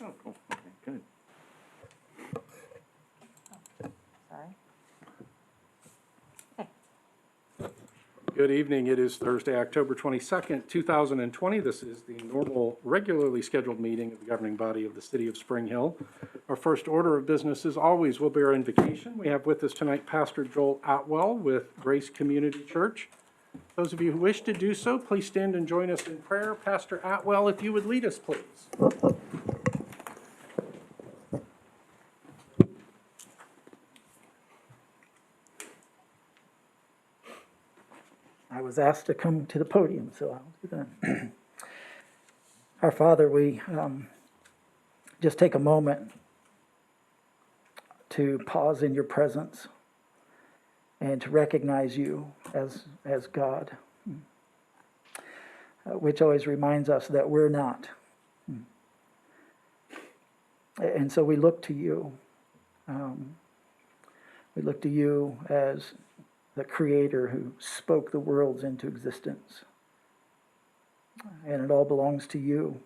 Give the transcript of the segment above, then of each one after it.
Oh, cool. Okay, good. Sorry. Good evening. It is Thursday, October 22nd, 2020. This is the normal, regularly scheduled meeting of the governing body of the city of Spring Hill. Our first order of business, as always, will be our invocation. We have with us tonight Pastor Joel Atwell with Grace Community Church. Those of you who wish to do so, please stand and join us in prayer. Pastor Atwell, if you would lead us, please. I was asked to come to the podium, so I'll do that. Our Father, we just take a moment to pause in your presence and to recognize you as God, which always reminds us that we're not. And so we look to you. We look to you as the Creator who spoke the worlds into existence. And it all belongs to you.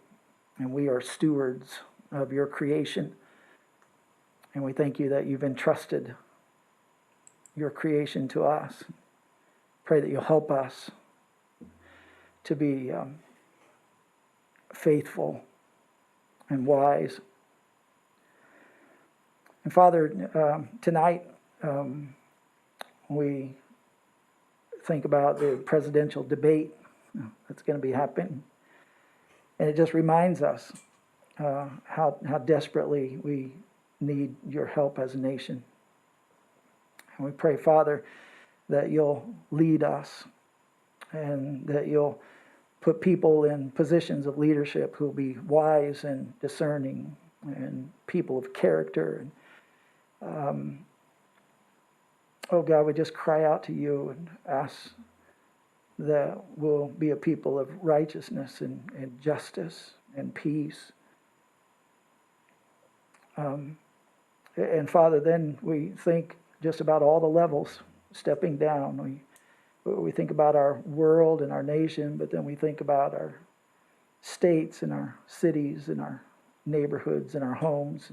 And we are stewards of your creation. And we thank you that you've entrusted your creation to us. Pray that you'll help us to be faithful and wise. And Father, tonight, we think about the presidential debate that's going to be happening. And it just reminds us how desperately we need your help as a nation. And we pray, Father, that you'll lead us and that you'll put people in positions of leadership who will be wise and discerning and people of character. And oh God, we just cry out to you and ask that we'll be a people of righteousness and justice and peace. And Father, then we think just about all the levels, stepping down. We think about our world and our nation, but then we think about our states and our cities and our neighborhoods and our homes.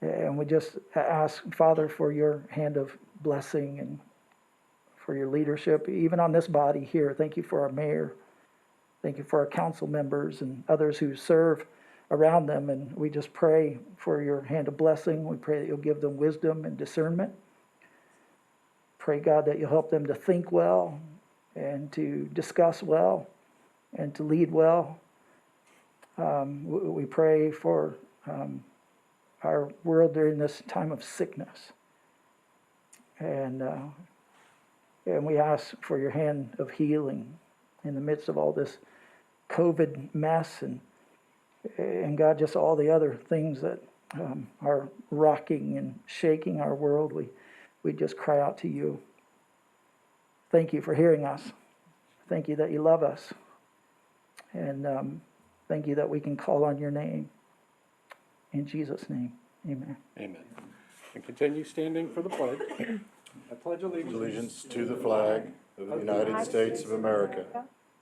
And we just ask, Father, for your hand of blessing and for your leadership, even on this body here. Thank you for our mayor. Thank you for our council members and others who serve around them. And we just pray for your hand of blessing. We pray that you'll give them wisdom and discernment. Pray, God, that you'll help them to think well and to discuss well and to lead well. We pray for our world during this time of sickness. And we ask for your hand of healing in the midst of all this COVID mess and God, just all the other things that are rocking and shaking our world. We just cry out to you. Thank you for hearing us. Thank you that you love us. And thank you that we can call on your name. In Jesus' name, amen. Amen. And continue standing for the pledge. I pledge Allegiance to the flag of the United States of America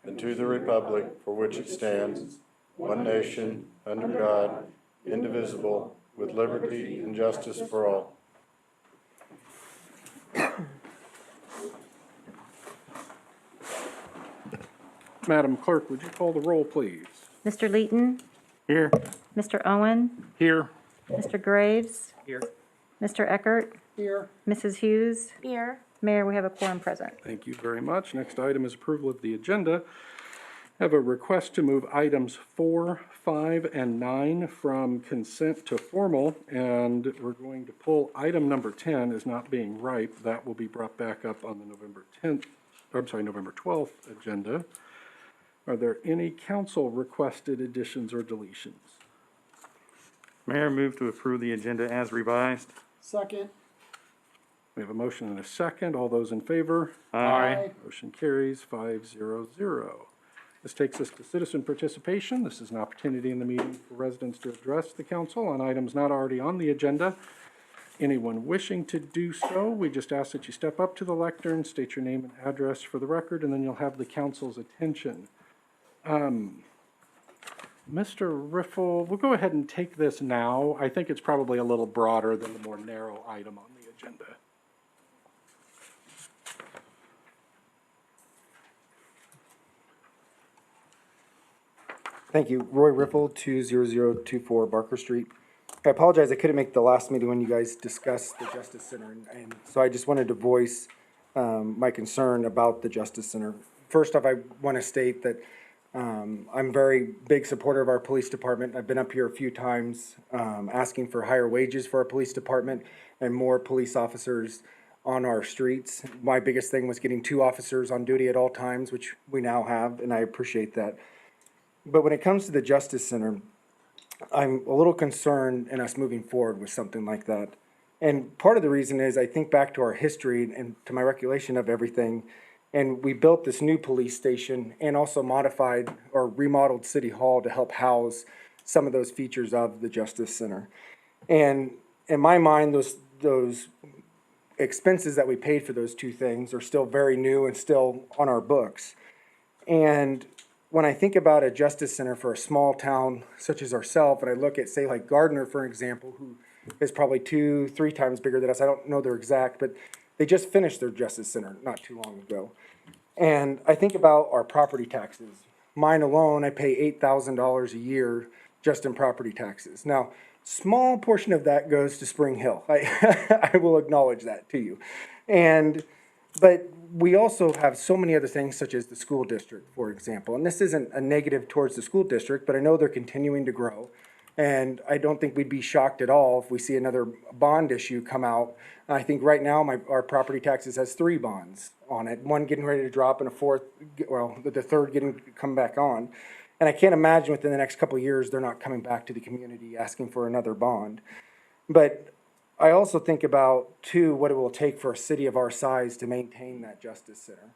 and to the republic for which it stands, one nation, under God, indivisible, with liberty and justice for all. Madam Clerk, would you call the roll, please? Mr. Leeton, Here. Mr. Owen, Here. Mr. Graves, Here. Mr. Eckert, Here. Mrs. Hughes. Here. Mayor, we have a quorum present. Thank you very much. Next item is approval of the agenda. I have a request to move items 4, 5, and 9 from consent to formal, and we're going to pull item number 10 as not being ripe. That will be brought back up on the November 12th agenda. Are there any council requested additions or deletions? Mayor, move to approve the agenda as revised. Second. We have a motion and a second. All those in favor? Aye. Motion carries 5-0-0. This takes us to citizen participation. This is an opportunity in the meeting for residents to address the council on items not already on the agenda. Anyone wishing to do so, we just ask that you step up to the lectern, state your name and address for the record, and then you'll have the council's attention. Mr. Riffle, we'll go ahead and take this now. I think it's probably a little broader than the more narrow item on the agenda. Thank you. Roy Riffle, 20024 Barker Street. I apologize, I couldn't make the last meeting when you guys discussed the Justice Center, and so I just wanted to voice my concern about the Justice Center. First off, I want to state that I'm a very big supporter of our police department. I've been up here a few times asking for higher wages for our police department and more police officers on our streets. My biggest thing was getting 2 officers on duty at all times, which we now have, and I appreciate that. But when it comes to the Justice Center, I'm a little concerned in us moving forward with something like that. And part of the reason is I think back to our history and to my recollection of everything. And we built this new police station and also modified or remodeled City Hall to help house some of those features of the Justice Center. And in my mind, those expenses that we paid for those 2 things are still very new and still on our books. And when I think about a Justice Center for a small town such as ourselves, and I look at, say, like Gardner, for example, who is probably 2-3 times bigger than us, I don't know their exact, but they just finished their Justice Center not too long ago. And I think about our property taxes. Mine alone, I pay $8,000 a year just in property taxes. Now, small portion of that goes to Spring Hill. I will acknowledge that to you. But we also have so many other things, such as the school district, for example. And this isn't a negative towards the school district, but I know they're continuing to grow. And I don't think we'd be shocked at all if we see another bond issue come out. I think right now our property taxes has 3 bonds on it, 1 getting ready to drop and the 3rd getting to come back on. And I can't imagine within the next couple of years they're not coming back to the community asking for another bond. But I also think about, too, what it will take for a city of our size to maintain that Justice Center.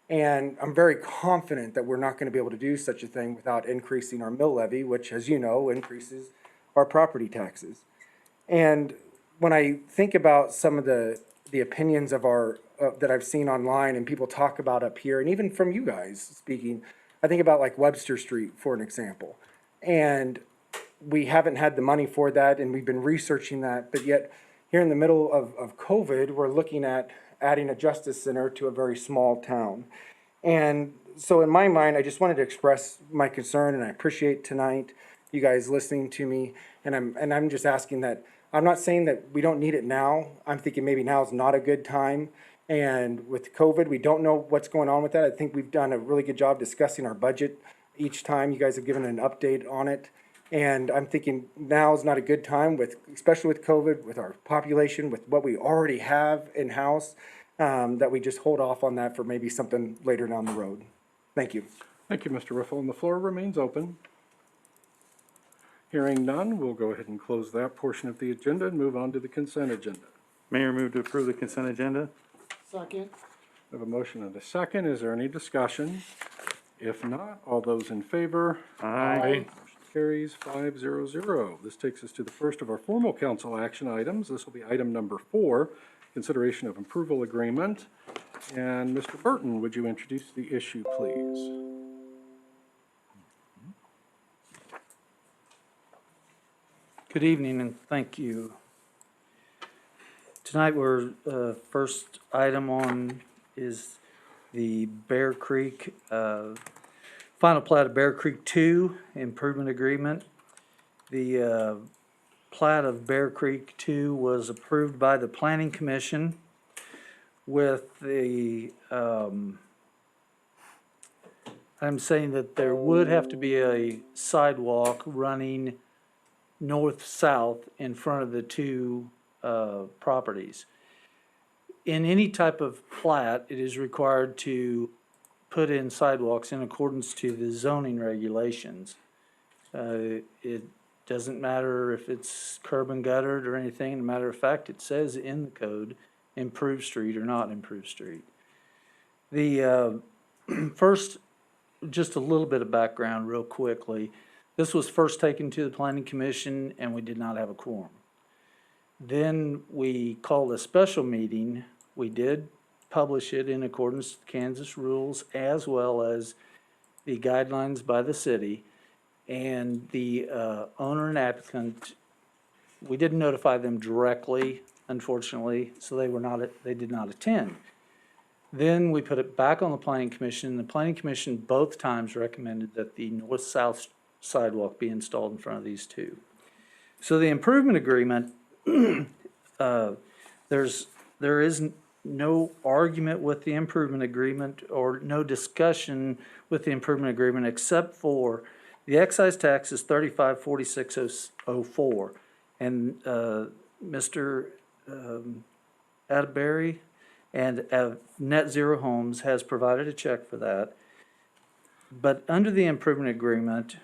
And I'm very confident that we're not going to be able to do such a thing without increasing our mill levy, which, as you know, increases our property taxes. And when I think about some of the opinions of that I've seen online and people talk about up here, and even from you guys speaking, I think about like Webster Street, for an example. And we haven't had the money for that, and we've been researching that, but yet here in the middle of COVID, we're looking at adding a Justice Center to a very small town. And so in my mind, I just wanted to express my concern, and I appreciate tonight you guys listening to me. And I'm just asking that, I'm not saying that we don't need it now. I'm thinking maybe now is not a good time. And with COVID, we don't know what's going on with that. I think we've done a really good job discussing our budget each time. You guys have given an update on it. And I'm thinking now is not a good time, especially with COVID, with our population, with what we already have in-house, that we just hold off on that for maybe something later down the road. Thank you. Thank you, Mr. Riffle, and the floor remains open. Hearing none, we'll go ahead and close that portion of the agenda and move on to the consent agenda. Mayor, move to approve the consent agenda. Second. We have a motion and a second. Is there any discussion? If not, all those in favor? Aye. Motion carries 5-0-0. This takes us to the first of our formal council action items. This will be item number 4, consideration of approval agreement. And Mr. Burton, would you introduce the issue, please? Good evening and thank you. Tonight first item on is the Bear Creek, final plat of Bear Creek 2 improvement agreement. The plat of Bear Creek 2 was approved by the Planning Commission with the, I'm saying that there would have to be a sidewalk running north-south in front of the 2 properties. In any type of plat, it is required to put in sidewalks in accordance to the zoning regulations. It doesn't matter if it's curb and guttered or anything. As a matter of fact, it says in the code, improved street or not improved street. The first, just a little bit of background real quickly. This was first taken to the Planning Commission and we did not have a quorum. Then we called a special meeting. We did publish it in accordance with Kansas rules as well as the guidelines by the city. And the owner and applicant, we didn't notify them directly, unfortunately, so they did not attend. Then we put it back on the planning commission. The planning commission both times recommended that the north-south sidewalk be installed in front of these two. So the improvement agreement, there is no argument with the improvement agreement or no discussion with the improvement agreement except for the excise tax is 3546.04. And Mr. Atterbury and Net Zero Homes has provided a check for that. But under the improvement agreement,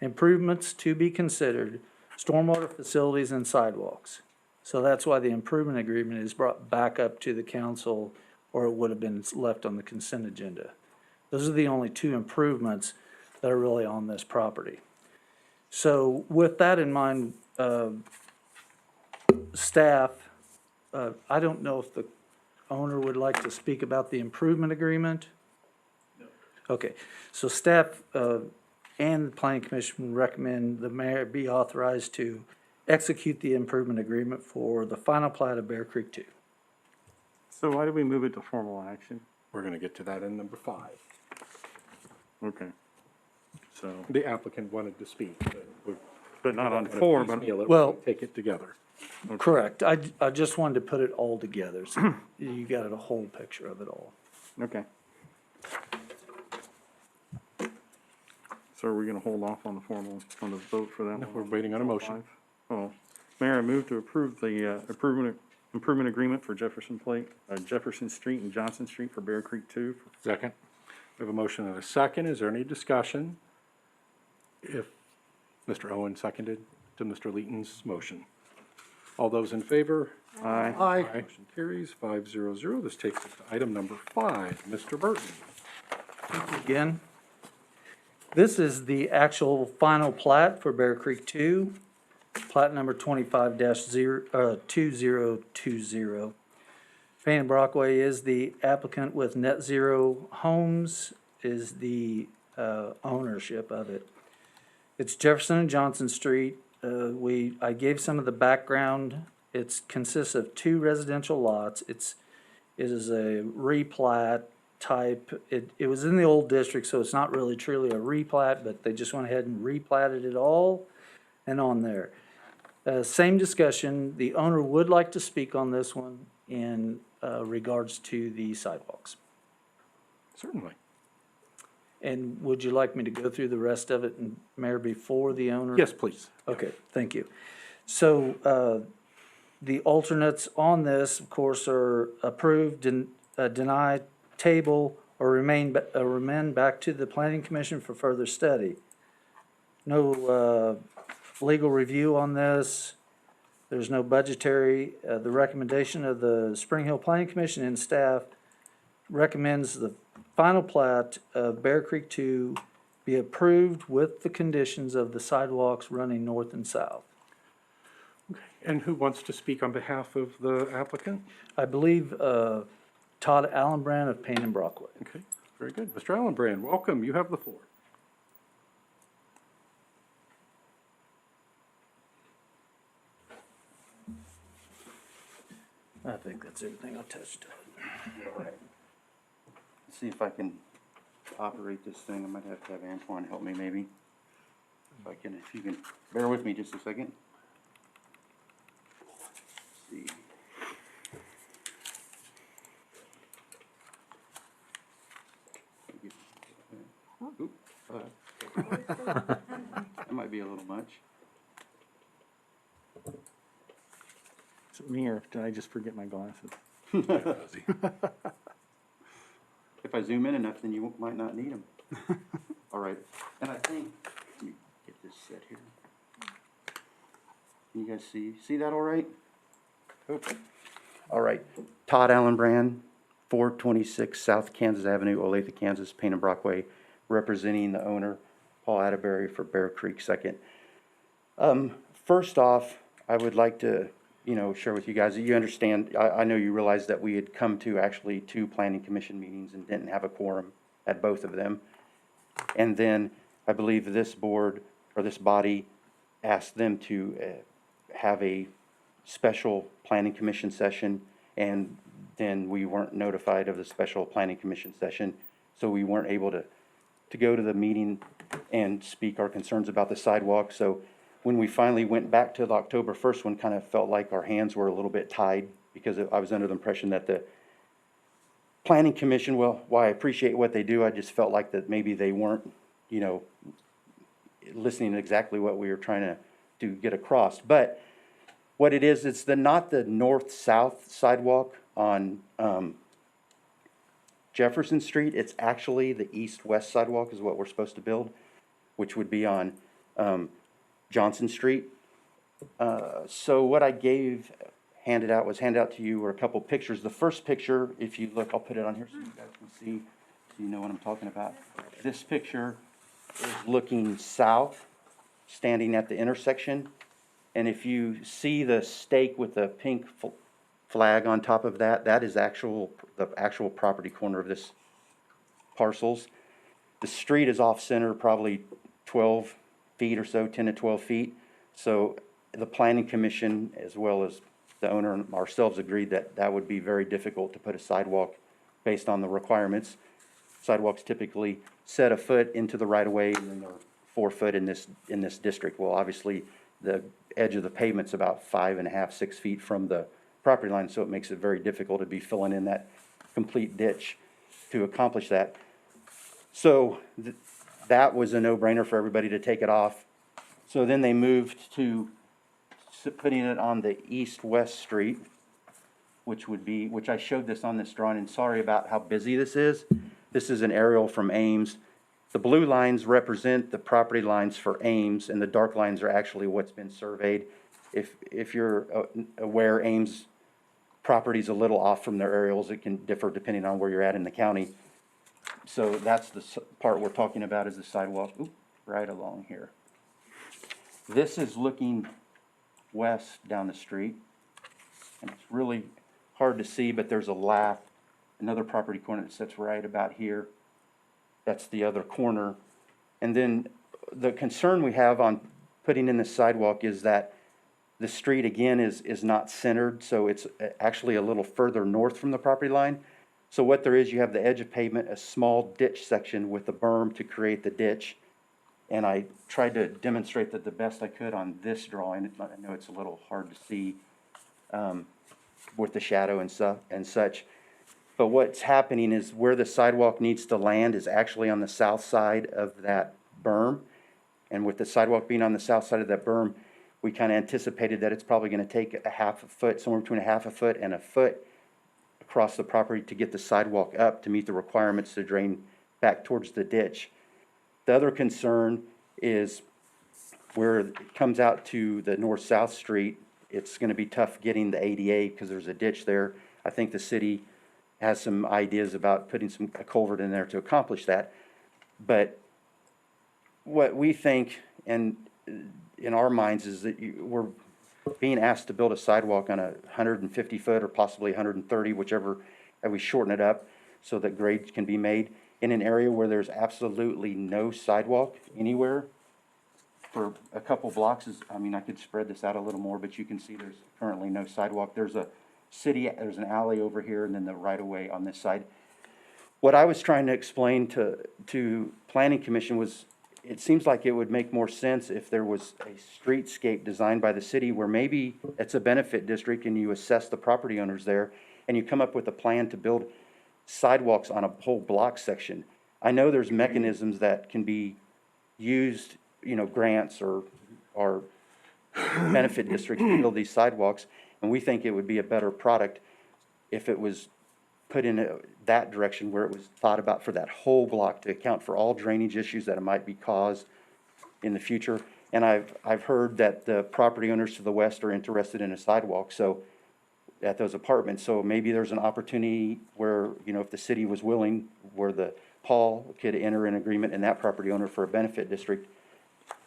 improvements to be considered, stormwater facilities and sidewalks. So that's why the improvement agreement is brought back up to the council, or it would have been left on the consent agenda. Those are the only two improvements that are really on this property. So with that in mind, staff, I don't know if the owner would like to speak about the improvement agreement? No. Okay, so staff and the planning commission recommend the mayor be authorized to execute the improvement agreement for the final plat of Bear Creek 2. So why did we move it to formal action? We're going to get to that in number 5. Okay. So, The applicant wanted to speak, but we're but not on gonna 4, but, piecemeal it. Well- We'll take it together. Correct. I just wanted to put it all together, so you got a whole picture of it all. okay. So are we gonna hold off on the vote for that one? We're waiting on a motion. Oh, Mayor, I move to approve the improvement agreement for Jefferson Street and Johnson Street for Bear Creek 2. Second. We have a motion and a second. Is there any discussion? If Mr. Owen seconded to Mr. Leeton's motion. All those in favor? Aye. Aye. Motion carries 500. This takes us to item number 5. Mr. Burton. Again, this is the actual final plat for Bear Creek 2, plat number 25-2020. Payne Brockway is the applicant with Net Zero Homes is the ownership of it. It's Jefferson and Johnson Street. I gave some of the background. It consists of 2 residential lots. It is a replat type. It was in the old district, so it's not really truly a replat, but they just went ahead and replatted it all and on there. Same discussion. The owner would like to speak on this one in regards to the sidewalks. Certainly. And would you like me to go through the rest of it, and Mayor, before the owner? Yes, please. Okay, thank you. So, the alternates on this, of course, are approved, deny, table, or remain back to the planning commission for further study. No, legal review on this. There's no budgetary. The recommendation of the Spring Hill Planning Commission and staff recommends the final plat of Bear Creek 2 be approved with the conditions of the sidewalks running north and south. And who wants to speak on behalf of the applicant? I believe Todd Allenbrand of Payne and Brockway. Okay, very good. Mr. Allenbrand, welcome. You have the floor. I think that's everything I touched on. All right. Let's see if I can operate this thing. I might have to have Antoine help me maybe. If you can bear with me just a second. Let's see. Oop, that might be a little much. Is it me, or did I just forget my glasses? If I zoom in enough, then you might not need them. All right, and I think, let me get this set here. Can you guys see that all right? Okay. All right, Todd Allenbrand, 426 South Kansas Avenue, Olathe, Kansas, Payne and Brockway, representing the owner, Paul Atterbury, for Bear Creek 2nd. First off, I would like to share with you guys that you understand, I know you realize that we had come to actually 2 planning commission meetings and didn't have a quorum at both of them. And then I believe this board or this body asked them to have a special planning commission session, and then we weren't notified of the special planning commission session, so we weren't able to go to the meeting and speak our concerns about the sidewalk. So when we finally went back to the October 1st one, kind of felt like our hands were a little bit tied, because I was under the impression that the planning commission, well, while I appreciate what they do, I just felt like that maybe they weren't, listening to exactly what we were trying to get across. But what it is, it's not the north-south sidewalk on Jefferson Street. It's actually the east-west sidewalk is what we're supposed to build, which would be on Johnson Street. So what I handed out to you were a couple pictures. The first picture, if you look, I'll put it on here so you guys can see, so you know what I'm talking about. This picture is looking south, standing at the intersection. And if you see the stake with the pink flag on top of that, that is the actual property corner of this parcels. The street is off center, probably 12 feet or so, 10 to 12 feet. So the planning commission, as well as the owner and ourselves, agreed that that would be very difficult to put a sidewalk based on the requirements. Sidewalks typically set a foot into the right of way, and then they're 4 foot in this district. Well, obviously, the edge of the pavement's about 5.5, 6 feet from the property line, so it makes it very difficult to be filling in that complete ditch to accomplish that. So that was a no-brainer for everybody to take it off. So then they moved to putting it on the east-west street, which I showed this on this drawing, and sorry about how busy this is. This is an aerial from Ames. The blue lines represent the property lines for Ames, and the dark lines are actually what's been surveyed. If you're aware, Ames property's a little off from their aerials. It can differ depending on where you're at in the county. So that's the part we're talking about, is the sidewalk right along here. This is looking west down the street, and it's really hard to see, but there's a lath, another property corner that sits right about here. That's the other corner. And then the concern we have on putting in the sidewalk is that the street, again, is not centered, so it's actually a little further north from the property line. So what there is, you have the edge of pavement, a small ditch section with a berm to create the ditch. And I tried to demonstrate that the best I could on this drawing. I know it's a little hard to see with the shadow and such. But what's happening is where the sidewalk needs to land is actually on the south side of that berm. And with the sidewalk being on the south side of that berm, we kind of anticipated that it's probably going to take a half a foot, somewhere between a half a foot and a foot across the property to get the sidewalk up to meet the requirements to drain back towards the ditch. The other concern is where it comes out to the north-south street, it's going to be tough getting the ADA because there's a ditch there. I think the city has some ideas about putting a culvert in there to accomplish that. But what we think, and in our minds, is that we're being asked to build a sidewalk on 150 foot or possibly 130, whichever, and we shorten it up so that grades can be made in an area where there's absolutely no sidewalk anywhere for a couple blocks. I could spread this out a little more, but you can see there's currently no sidewalk. There's an alley over here, and then the right of way on this side. What I was trying to explain to Planning Commission was, it seems like it would make more sense if there was a streetscape designed by the city where maybe it's a benefit district and you assess the property owners there and you come up with a plan to build sidewalks on a whole block section. I know there's mechanisms that can be used, grants or benefit districts to build these sidewalks, and we think it would be a better product if it was put in that direction where it was thought about for that whole block to account for all drainage issues that it might be caused in the future. And I've heard that the property owners to the west are interested in a sidewalk, so at those apartments. So maybe there's an opportunity where, if the city was willing, where Paul could enter an agreement and that property owner for a benefit district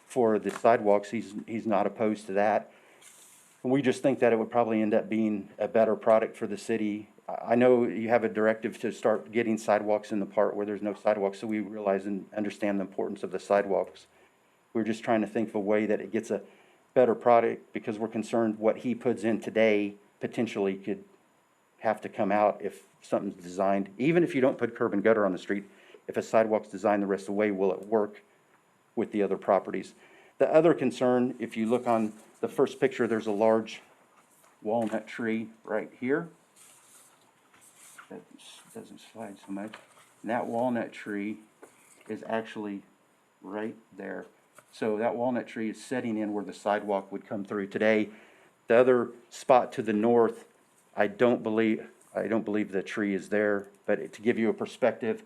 for the sidewalks. He's not opposed to that. We just think that it would probably end up being a better product for the city I know you have a directive to start getting sidewalks in the part where there's no sidewalks, so we realize and understand the importance of the sidewalks. We're just trying to think of a way that it gets a better product, because we're concerned what he puts in today potentially could have to come out if something's designed, even if you don't put curb and gutter on the street, if a sidewalk's designed the rest of the way, will it work with the other properties? The other concern, if you look on the first picture, there's a large walnut tree right here. That doesn't slide so much. And that walnut tree is actually right there. So that walnut tree is setting in where the sidewalk would come through today. The other spot to the north, I don't believe the tree is there, but to give you a perspective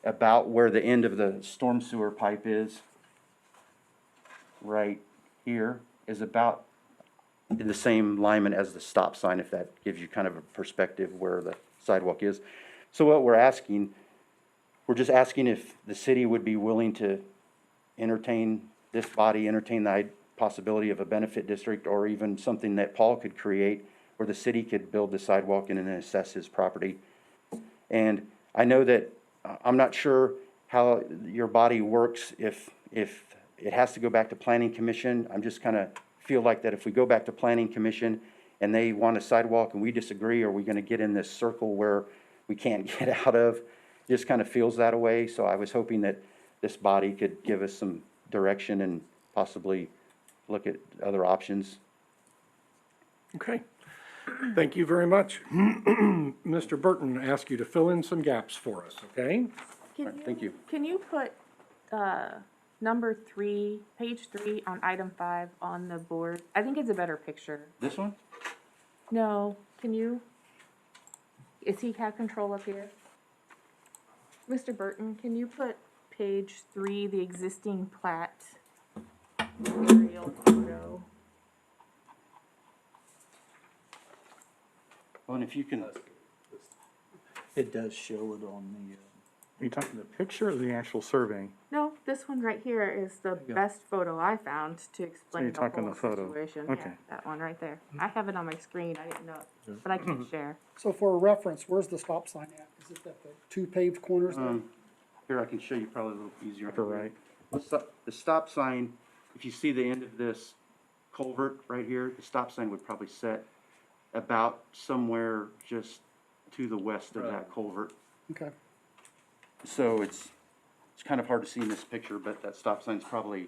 about where the end of the storm sewer pipe is, right here, is about in the same alignment as the stop sign, if that gives you kind of a perspective where the sidewalk is. So what we're just asking if the city would be willing to entertain the possibility of a benefit district, or even something that Paul could create where the city could build the sidewalk and then assess his property. And I know that, I'm not sure how your body works, if it has to go back to planning commission. I'm just kind of feel like that if we go back to planning commission and they want a sidewalk and we disagree, are we going to get in this circle where we can't get out of? Just kind of feels that way. So I was hoping that this body could give us some direction and possibly look at other options. Okay. Thank you very much. Mr. Burton asked you to fill in some gaps for us, okay? Thank you. Can you put, number 3, page 3 on item 5 on the board? I think it's a better picture. This one? No, can you? Is he have control up here? Mr. Burton, can you put page 3, the existing plat aerial photo? Well, and if you can, It does show it on the, Are you talking the picture or the actual survey? No, this one right here is the best photo I found to explain you're the talking whole the photo. situation. Okay. Yeah, that one right there. I have it on my screen. I didn't know it, but I can't share. So for a reference, where's the stop sign at? Is it at the two paved corners there? here I can show you probably a little easier. Upper right. The stop sign, if you see the end of this culvert right here, the stop sign would probably set about somewhere just to the west of that culvert. Okay, So it's kind of hard to see in this picture, but that stop sign's probably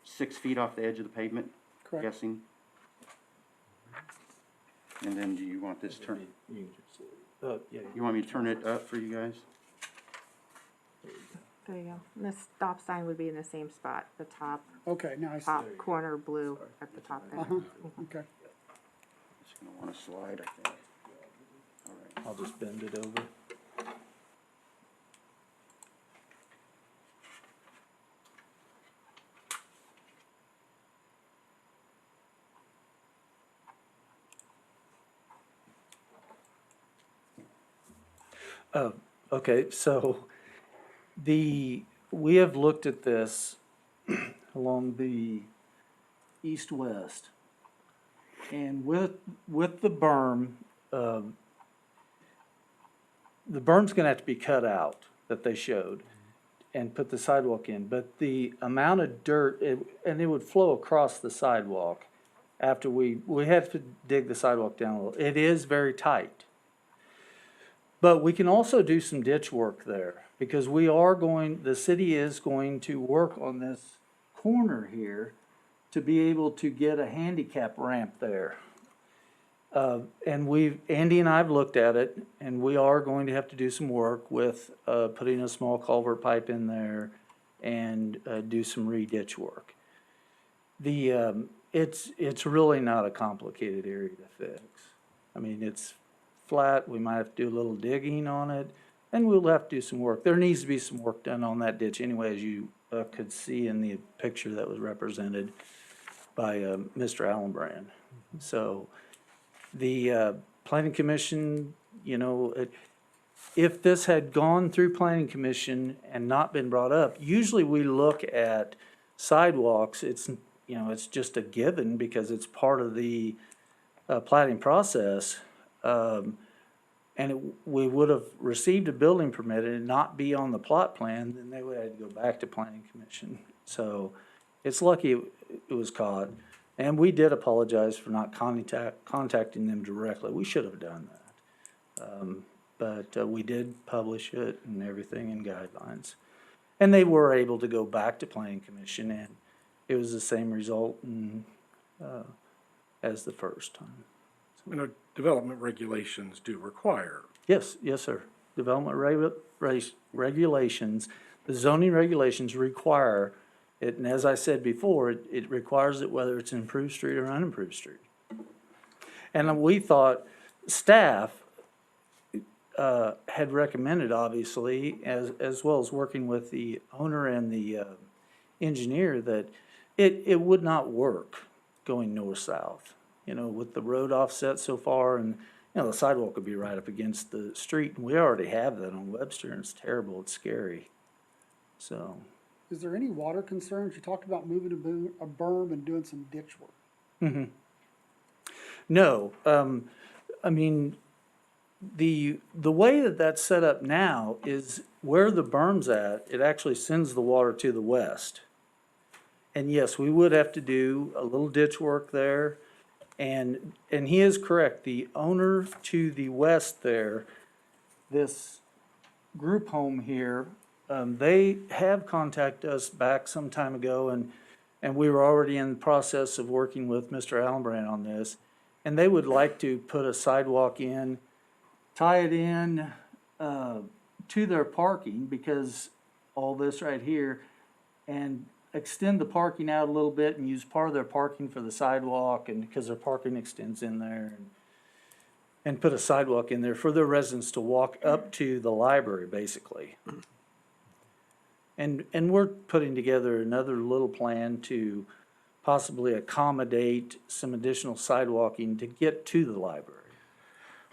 6 feet off the edge of the pavement, correct. guessing. And then do you want this turn, yeah, you want me to turn it up for you guys? There you go. And the stop sign would be in the same spot, the top Okay, now I see. corner blue at the top there. Okay. It's gonna wanna slide, I think. All right. I'll just bend it over. Okay, so we have looked at this along the east-west. And with the berm, the berm's gonna have to be cut out that they showed and put the sidewalk in, but the amount of dirt, and it would flow across the sidewalk after we have to dig the sidewalk down a little. It is very tight. But we can also do some ditch work there, because the city is going to work on this corner here to be able to get a handicap ramp there. And Andy and I have looked at it, and we are going to have to do some work with, putting a small culvert pipe in there and, do some re-ditch work. It's really not a complicated area to fix. I mean, it's flat, we might have to do a little digging on it, and we'll have to do some work. There needs to be some work done on that ditch anyway, as you, could see in the picture that was represented by, Mr. Allenbrand. So, the planning commission, if this had gone through planning commission and not been brought up, usually we look at sidewalks, it's just a given because it's part of the plating process. we would have received a building permit and it not be on the plot plan, then they would have to go back to planning commission. So it's lucky it was caught. And we did apologize for not contacting them directly. We should have done that. But we did publish it and everything in guidelines. And they were able to go back to planning commission, and it was the same result as the first time. You know, development regulations do require. Yes, sir. Development regulations, the zoning regulations require it, and as I said before, it requires it whether it's an improved street or unimproved street. And we thought, staff had recommended, obviously, as well as working with the owner and the engineer, that it would not work going north-south, you know, with the road offset so far, and, you know, the sidewalk would be right up against the street, and we already have that on Webster, and it's terrible, it's scary. So, Is there any water concerns? You talked about moving a berm and doing some ditch work. no, I mean, the way that that's set up now is where the berm's at, it actually sends the water to the west. And yes, we would have to do a little ditch work there. And he is correct, the owner to the west there, this group home here, they have contacted us back some time ago, and we were already in the process of working with Mr. Allenbrand on this. And they would like to put a sidewalk in, tie it in to their parking, because all this right here, and extend the parking out a little bit and use part of their parking for the sidewalk, and because their parking extends in there, and put a sidewalk in there for their residents to walk up to the library, basically. And we're putting together another little plan to possibly accommodate some additional sidewalking to get to the library.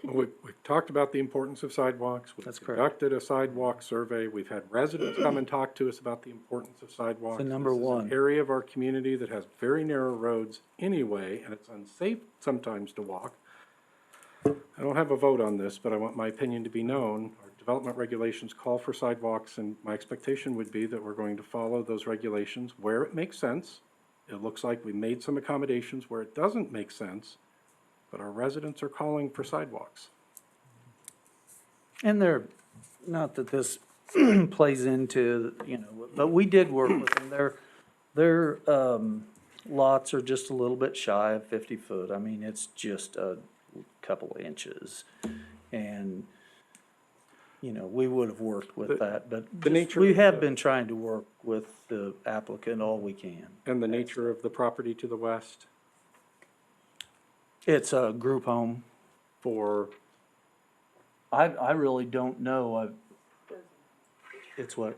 Well, we've talked about the importance of sidewalks. That's We've correct. conducted a sidewalk survey. We've had residents come and talk to us about the importance of sidewalks. The number This is one. an area of our community that has very narrow roads anyway, and it's unsafe sometimes to walk. I don't have a vote on this, but I want my opinion to be known. Our development regulations call for sidewalks, and my expectation would be that we're going to follow those regulations where it makes sense. It looks like we made some accommodations where it doesn't make sense, but our residents are calling for sidewalks. And they're, not that this plays into, you know, but we did work with them. Their lots are just a little bit shy of 50 foot. I mean, it's just a couple of inches. And, you know, we would have worked with that, but the nature we of have the- been trying to work with the applicant all we can. And the nature of the property to the west It's a group home. for, I really don't know. It's what?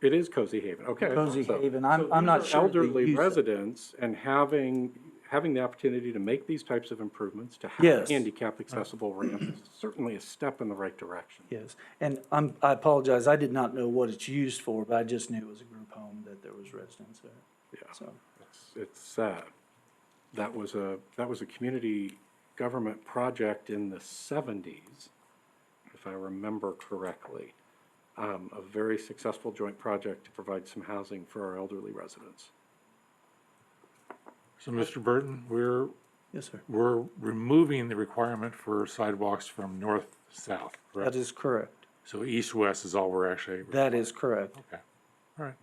it is Cozy Haven, okay. Cozy So- Haven. so I'm not these are sure the elderly use of it. residents, and having the opportunity to make these types of improvements, to have Yes. handicap accessible ramps, is certainly a step in the right direction. Yes, and I apologize, I did not know what it's used for, but I just knew it was a group home, that there was residents there, Yeah, so. it's sad. That was a community government project in the 70s, if I remember correctly. A very successful joint project to provide some housing for our elderly residents. So, Mr. Burton, Yes, sir. we're removing the requirement for sidewalks from north-south, That correct? is correct. So east-west is all we're actually. That is correct. Okay, all right.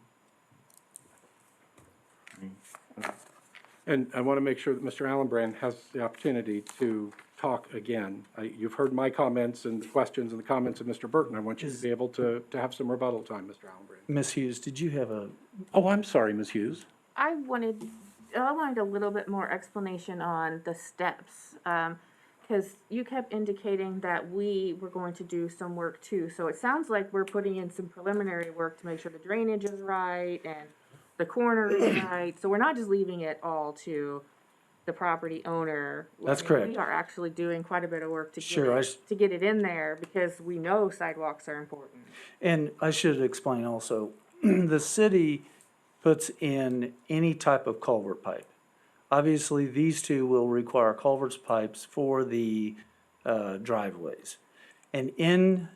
And I want to make sure that Mr. Allenbrand has the opportunity to talk again. You've heard my comments and the questions and the comments of Mr. Burton. I want you to be able to have some rebuttal time, Mr. Allenbrand. Ms. Hughes, did you have a, Oh, I'm sorry, Ms. Hughes. I wanted a little bit more explanation on the steps. Because you kept indicating that we were going to do some work too. So it sounds like we're putting in some preliminary work to make sure the drainage is right and the corner is right. So we're not just leaving it all to the property owner. That's I mean, correct. We are actually doing quite a bit of work to Sure, to get it in there because we know sidewalks are important. and I should explain also, the city puts in any type of culvert pipe. Obviously, these two will require culverts pipes for the driveways. And in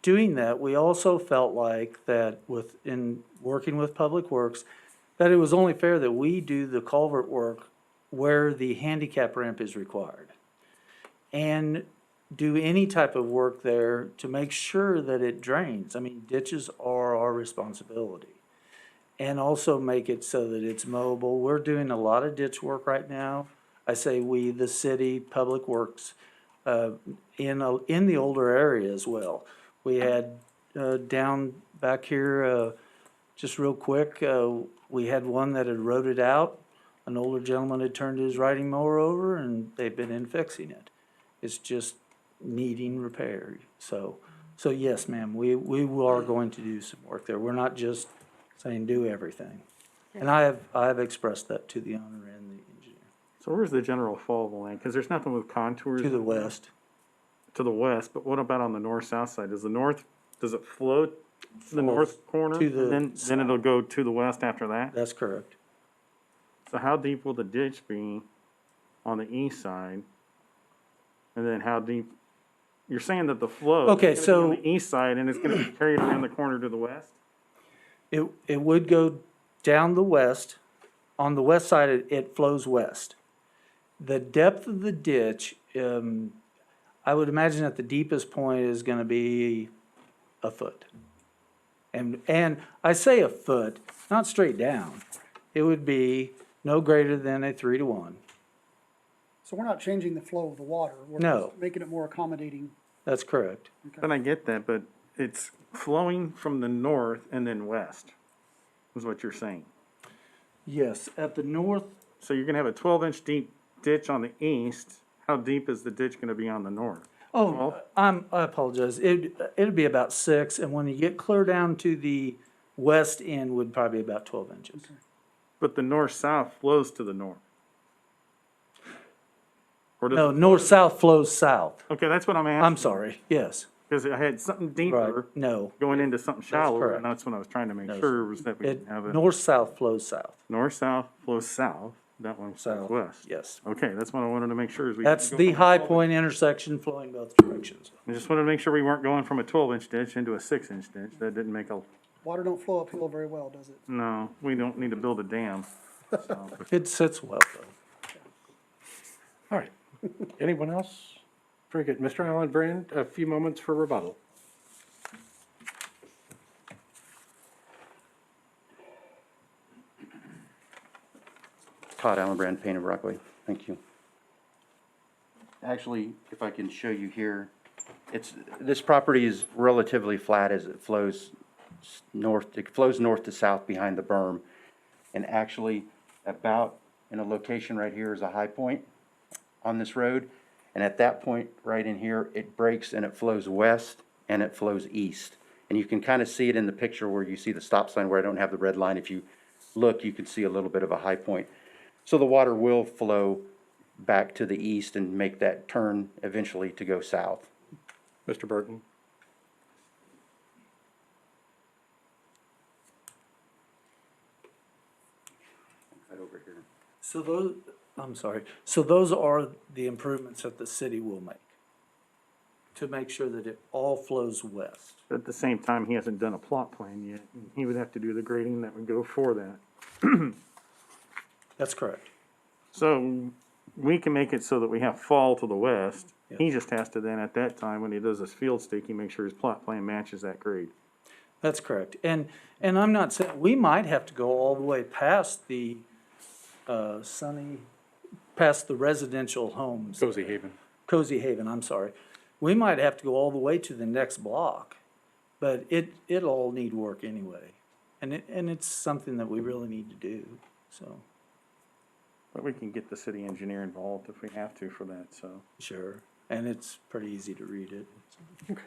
doing that, we also felt like that in working with Public Works, that it was only fair that we do the culvert work where the handicap ramp is required. And do any type of work there to make sure that it drains. I mean, ditches are our responsibility. And also make it so that it's mowable. We're doing a lot of ditch work right now. I say we, the city, Public Works, in the older area as well. We had down back here, just real quick, we had one that had rotted out. An older gentleman had turned his riding mower over and they've been in fixing it. It's just needing repair. So yes, ma'am, we are going to do some work there. We're not just saying do everything. And I have expressed that to the owner and the engineer. So where's the general fall of the land? Because there's nothing with contours. To the west. To the west, but what about on the north-south side? Does it flow to the north corner? to the And then it'll go to the west after that? That's correct. So how deep will the ditch be on the east side? And then how deep, you're saying that the flow Okay, is gonna be on so- the east side and it's gonna be carried around the corner to the west? It would go down the west. On the west side, it flows west. The depth of the ditch, I would imagine that the deepest point is gonna be a foot. And I say a foot, not straight down. It would be no greater than a 3-to-1. So we're not changing the flow of the water. We're No. just making it more accommodating. That's correct. But I get that, but it's flowing from the north and then west, is what you're saying. Yes, at the north, So you're gonna have a 12-inch deep ditch on the east. How deep is the ditch gonna be on the north? oh, I apologize. It'd be about 6, and when you get clear down to the west end would probably be about 12 inches. But the north-south flows to the north. Or does No, it- north-south flows south. Okay, that's what I'm asking. I'm sorry, yes, Because I had something right, deeper no. going into something shallower, correct. and that's what I was trying to make No, sure was that we It, didn't have a north-south flows south, north-south flows south, that one flows south, west. yes. Okay, that's what I wanted to make sure is we. That's didn't the go- high point intersection flowing both directions. I just wanted to make sure we weren't going from a 12-inch ditch into a 6-inch ditch. That didn't make a, Water don't flow uphill very well, does it? no, we don't need to build a dam. So, It sits well, though. All right. Anyone else? Very good. Mr. Allen Brand, a few moments for rebuttal. Todd Allenbrand, Painted Brockway. Thank you. Actually, if I can show you here, this property is relatively flat as it flows north to south behind the berm. And actually, about in a location right here is a high point on this road. And at that point, right in here, it breaks and it flows west and it flows east. And you can kind of see it in the picture where you see the stop sign where I don't have the red line. If you look, you can see a little bit of a high point. So the water will flow back to the east and make that turn eventually to go south. Mr. Burton? Right over here. So those, I'm sorry, so those are the improvements that the city will make to make sure that it all flows west. but at the same time, he hasn't done a plot plan yet. and He would have to do the grading that would go for that. That's correct. So we can make it so that we have fall to the west. He Yes. just has to then, at that time, when he does his field staking, make sure his plot plan matches that grade. That's correct. And I'm not saying, we might have to go all the way past the, past the residential homes. Cozy Haven. Cozy Haven, I'm sorry. We might have to go all the way to the next block, but it'll all need work anyway. And it's something that we really need to do, so, But we can get the city engineer involved if we have to for that, so. sure. And it's pretty easy to read it.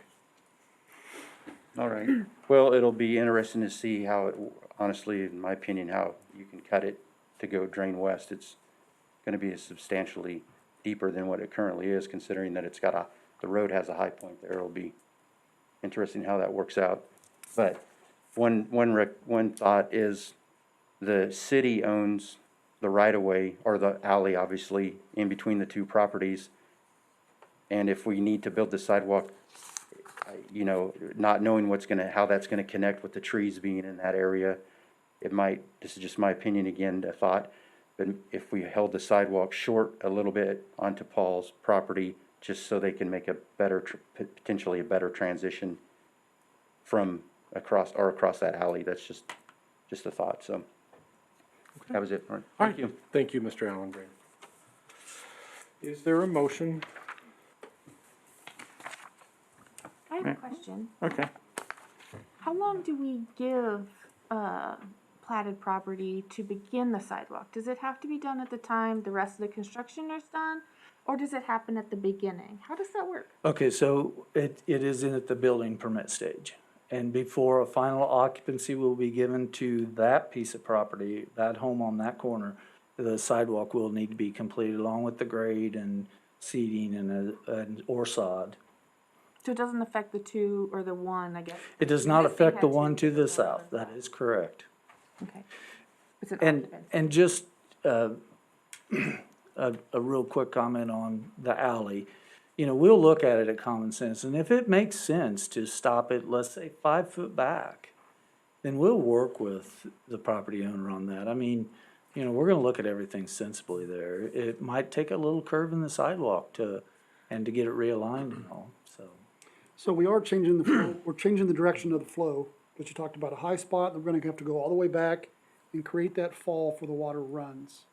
All right. Well, it'll be interesting to see how it, honestly, in my opinion, how you can cut it to go drain west. It's gonna be substantially deeper than what it currently is, considering that it's got the road has a high point there. It'll be interesting how that works out. But one thought is the city owns the right of way, or the alley, obviously, in between the two properties. And if we need to build the sidewalk, you know, not knowing how that's gonna connect with the trees being in that area, it might, this is just my opinion again, a thought, but if we held the sidewalk short a little bit onto Paul's property, just so they can make a better, potentially a better transition from across that alley, that's just a thought, so. That was it. All right. Thank you. Thank you, Mr. Allenbrand. Is there a motion? I have a question. Okay. How long do we give, platted property to begin the sidewalk? Does it have to be done at the time the rest of the construction is done? Or does it happen at the beginning? How does that work? Okay, so it is in at the building permit stage. And before a final occupancy will be given to that piece of property, that home on that corner, the sidewalk will need to be completed along with the grade and seeding and or sod. So it doesn't affect the two or the one, I guess? It does not Existing affect the had one two, to the one south, on the that is correct. Okay. It's an And, occupancy. and just, a real quick comment on the alley. You know, we'll look at it at common sense, and if it makes sense to stop it, let's say 5 foot back, then we'll work with the property owner on that. I mean, you know, we're gonna look at everything sensibly there. It might take a little curve in the sidewalk to get it realigned and all, so. So we are changing the flow, we're changing the direction of the flow, but you talked about a high spot, and we're gonna have to go all the way back and create that fall for the water runs.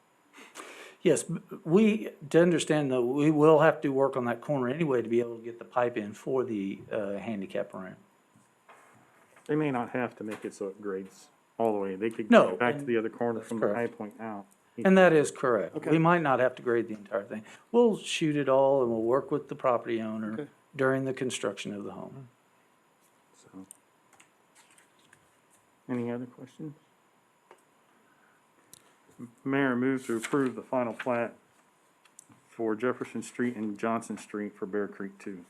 Yes, to understand though, we will have to work on that corner anyway to be able to get the pipe in for the handicap ramp. They may not have to make it so it grades all the way. They could No, go back to and the other corner that's from the high correct. point out. And that is correct. Okay. We might not have to grade the entire thing. We'll shoot it all and we'll work with the property owner Okay. during the construction of the home. So. Any other questions? Mayor moves to approve the final plat for Jefferson Street and Johnson Street for Bear Creek 2.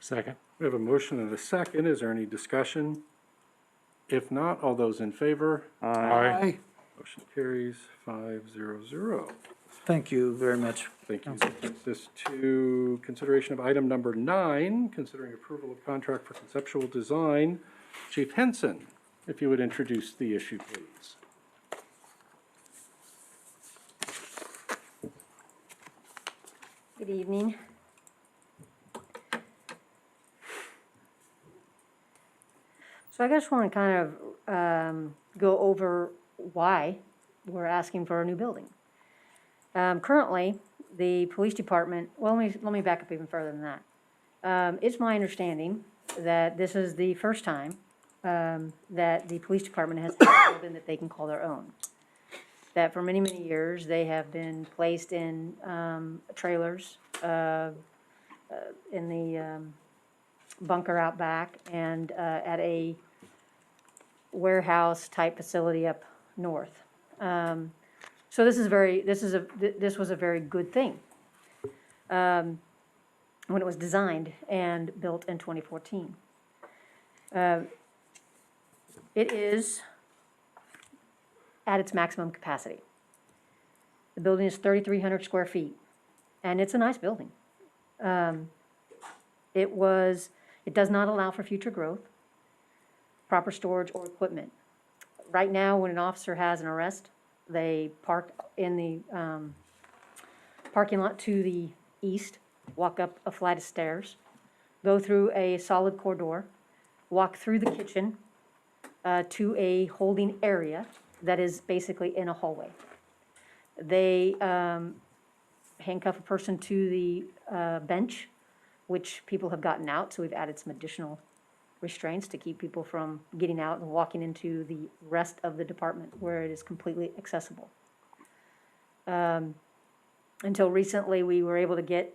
Second. We have a motion and a second. Is there any discussion? If not, all those in favor? Aye. Motion carries 5-0-0. Thank you very much. Thank you. That takes us to consideration of item number 9, considering approval of contract for conceptual design. Chief Henson, if you would introduce the issue, please. Good evening. So I just want to kind of go over why we're asking for a new building. Currently, the police department, well, let me back up even further than that. It's my understanding that this is the first time that the police department has a building that they can call their own. That for many, many years, they have been placed in trailers in the bunker out back and at a warehouse-type facility up north. So this was a very good thing when it was designed and built in 2014. It is at its maximum capacity. The building is 3,300 square feet, and it's a nice building. It does not allow for future growth, proper storage or equipment. Right now, when an officer has an arrest, they park in the parking lot to the east, walk up a flight of stairs, go through a solid corridor, walk through the kitchen to a holding area that is basically in a hallway. They handcuff a person to the bench, which people have gotten out, so we've added some additional restraints to keep people from getting out and walking into the rest of the department where it is completely accessible. Until recently, we were able to get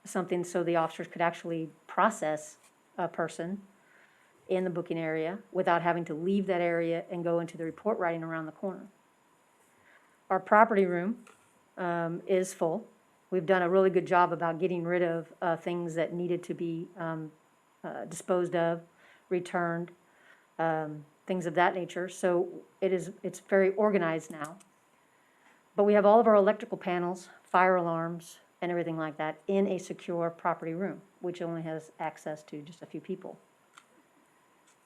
something so the officers could actually process a person in the booking area without having to leave that area and go into the report writing around the corner. Our property room is full. We've done a really good job about getting rid of things that needed to be disposed of, returned, things of that nature. So it's very organized now. But we have all of our electrical panels, fire alarms, and everything like that in a secure property room, which only has access to just a few people.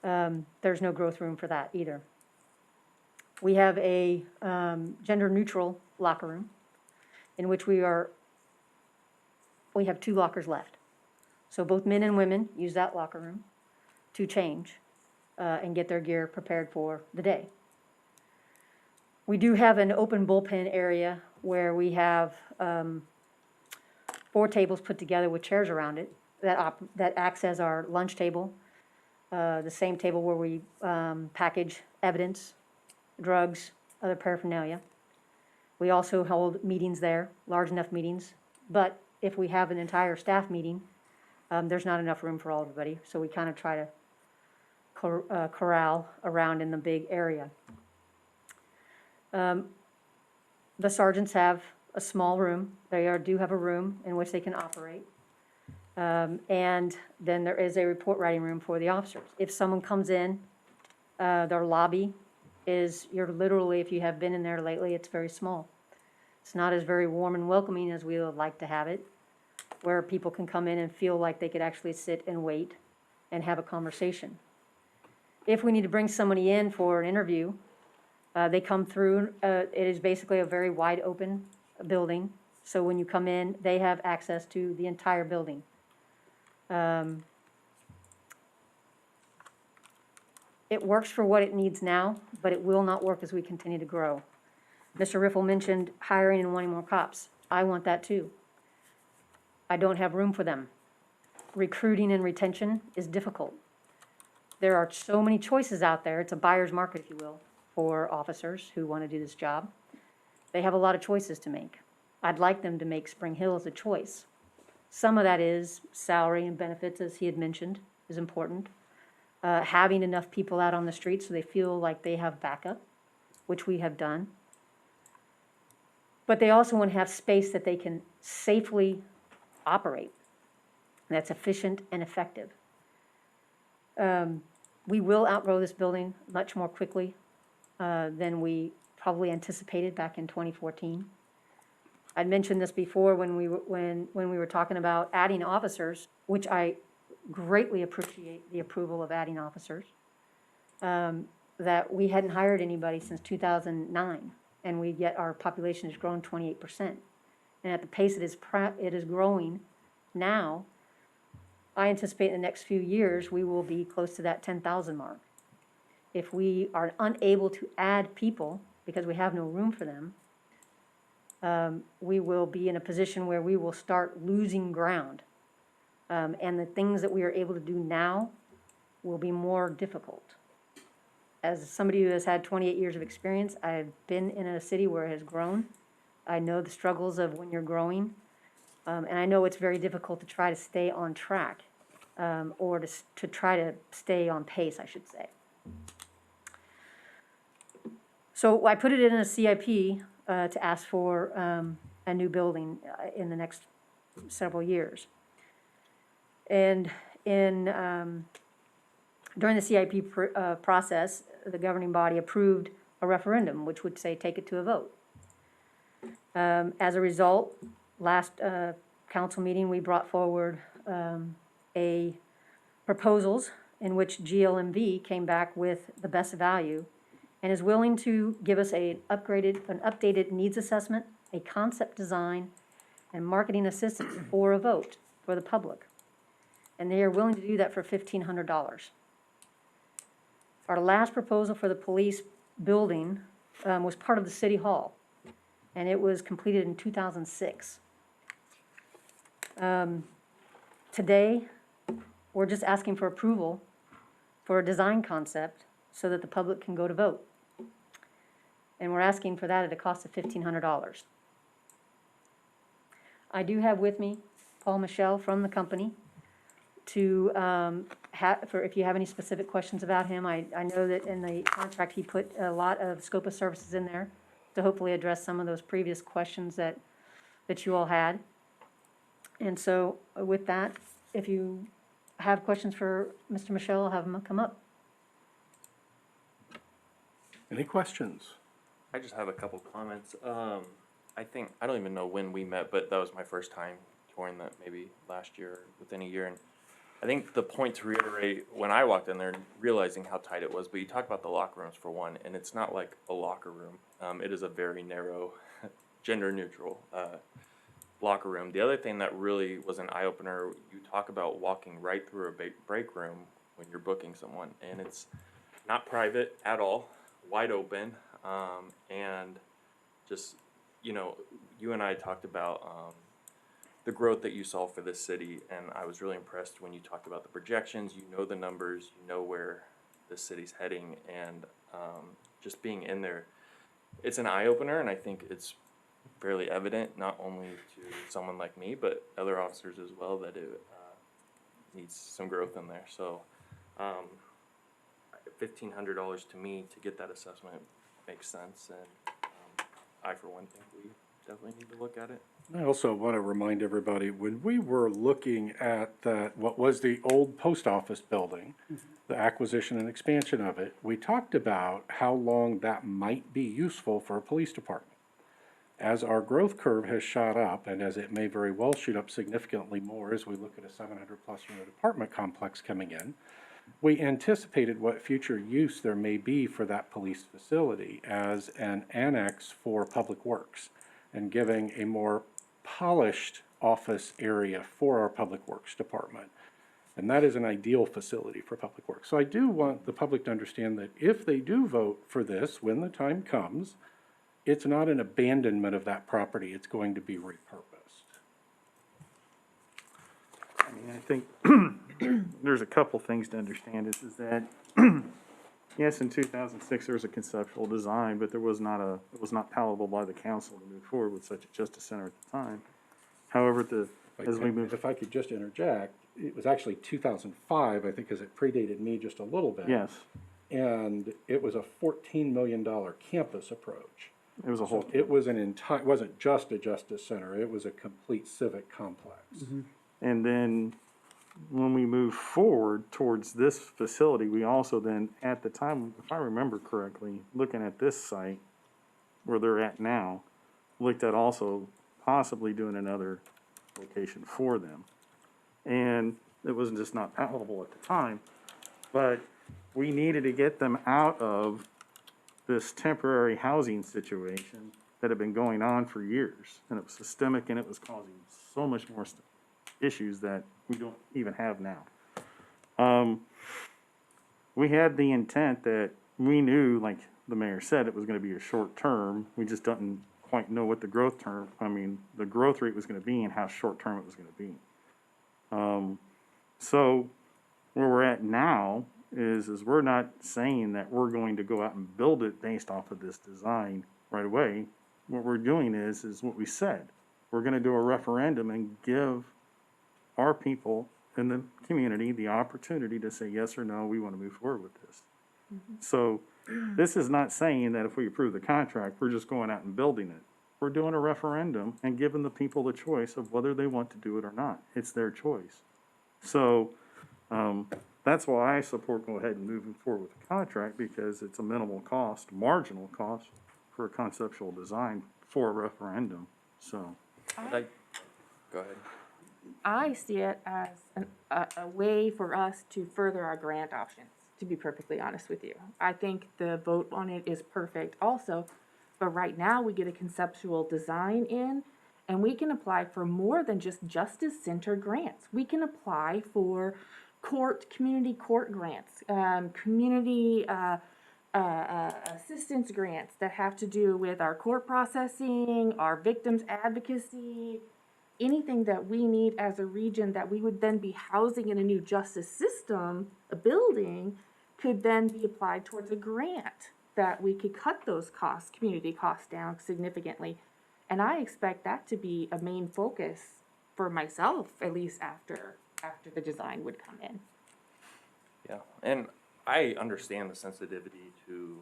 There's no growth room for that either. We have a gender-neutral locker room in which we have 2 lockers left. So both men and women use that locker room to change and get their gear prepared for the day. We do have an open bullpen area where we have 4 tables put together with chairs around it that acts as our lunch table, the same table where we package evidence, drugs, other paraphernalia. We also hold meetings there, large enough meetings, but if we have an entire staff meeting, there's not enough room for everybody, so we kind of try to corral around in the big area. The sergeants have a small room. They do have a room in which they can operate. And then there is a report writing room for the officers. If someone comes in, their lobby you're literally, if you have been in there lately, it's very small. It's not as very warm and welcoming as we would like to have it, where people can come in and feel like they could actually sit and wait and have a conversation. If we need to bring somebody in for an interview, they come through. It is basically a very wide open building. So when you come in, they have access to the entire building. It works for what it needs now, but it will not work as we continue to grow. Mr. Riffle mentioned hiring and wanting more cops. I want that too. I don't have room for them. Recruiting and retention is difficult. There are so many choices out there. It's a buyer's market, if you will, for officers who want to do this job. They have a lot of choices to make. I'd like them to make Spring Hill as a choice. Some of that is salary and benefits, as he had mentioned, is important. Having enough people out on the street so they feel like they have backup, which we have done. But they also want to have space that they can safely operate, that's efficient and effective. We will outgrow this building much more quickly than we probably anticipated back in 2014. I'd mentioned this before when we were talking about adding officers, which I greatly appreciate the approval of adding officers, that we hadn't hired anybody since 2009, and yet our population has grown 28%. And at the pace it is growing now, I anticipate in the next few years we will be close to that 10,000 mark. If we are unable to add people because we have no room for them, we will be in a position where we will start losing ground. And the things that we are able to do now will be more difficult. As somebody who has had 28 years of experience, I've been in a city where it has grown. I know the struggles of when you're growing. And I know it's very difficult to try to stay on track, or to try to stay on pace, I should say. So I put it in a CIP to ask for a new building in the next several years. And during the CIP process, the governing body approved a referendum, which would say take it to a vote. As a result, last council meeting, we brought forward proposals in which GLMV came back with the best value and is willing to give us an updated needs assessment, a concept design, and marketing assistance for a vote for the public. And they are willing to do that for $1,500. Our last proposal for the police building was part of the city hall, and it was completed in 2006. Today, we're just asking for approval for a design concept so that the public can go to vote. And we're asking for that at a cost of $1,500. I do have with me Paul Michelle from the company to, for if you have any specific questions about him. I know that in the contract he put a lot of scope of services in there to hopefully address some of those previous questions that you all had. And so with that, if you have questions for Mr. Michelle, I'll have him come up. Any questions? I just have a couple comments. I think, I don't even know when we met, but that was my first time touring that, maybe last year, or within a year. And I think the point to reiterate, when I walked in there, realizing how tight it was, but you talk about the locker rooms for one, and it's not like a locker room. It is a very narrow, gender neutral locker room. The other thing that really was an eye opener, you talk about walking right through a break room when you're booking someone, and it's not private at all, wide open, and just, you know, you and I talked about the growth that you saw for this city, and I was really impressed when you talked about the projections. You know the numbers, you know where the city's heading, and just being in there, it's an eye opener, and I think it's fairly evident, not only to someone like me, but other officers as well, that it needs some growth in there. So $1,500 to me to get that assessment makes sense, and I, for one, think we definitely need to look at it. I also want to remind everybody, when we were looking at that, what was the old post office building, the acquisition and expansion of it, we talked about how long that might be useful for a police department. As our growth curve has shot up, and as it may very well shoot up significantly more as we look at a 700-plus unit apartment complex coming in, we anticipated what future use there may be for that police facility as an annex for public works and giving a more polished office area for our public works department. And that is an ideal facility for public works. So I do want the public to understand that if they do vote for this, when the time comes, it's not an abandonment of that property, it's going to be repurposed. I mean, I think there's a couple things to understand is that, yes, in 2006, there was a conceptual design, but it was not palatable by the council to move forward with such a justice center at the time. However, as we move. If I could just interject, it was actually 2005, I think, because it predated me just a little bit. Yes, And it was a $14 million campus approach. it was a whole. It was it wasn't just a justice center, it was a complete civic complex. And then when we move forward towards this facility, we also then, at the time, if I remember correctly, looking at this site where they're at now, looked at also possibly doing another location for them. And it was just not palatable at the time, but we needed to get them out of this temporary housing situation that had been going on for years. And it was systemic, and it was causing so much more issues that we don't even have now. We had the intent that we knew, like the mayor said, it was gonna be a short term. We just didn't quite know what the growth rate was gonna be and how short term it was gonna be. So where we're at now is we're not saying that we're going to go out and build it based off of this design right away. What we're doing is what we said. We're gonna do a referendum and give our people in the community the opportunity to say yes or no, we want to move forward with this. So this is not saying that if we approve the contract, we're just going out and building it. We're doing a referendum and giving the people the choice of whether they want to do it or not. It's their choice. So that's why I support go ahead and moving forward with the contract, because it's a minimal cost, marginal cost for a conceptual design for a referendum. So. Go ahead. I see it as a way for us to further our grant options, to be perfectly honest with you. I think the vote on it is perfect also, but right now we get a conceptual design in, and we can apply for more than just Justice Center grants. We can apply for community court grants, community assistance grants that have to do with our court processing, our victims advocacy, anything that we need as a region that we would then be housing in a new justice system, a building, could then be applied towards a grant that we could cut those costs, community costs down significantly. And I expect that to be a main focus for myself, at least after the design would come in. Yeah, and I understand the sensitivity to,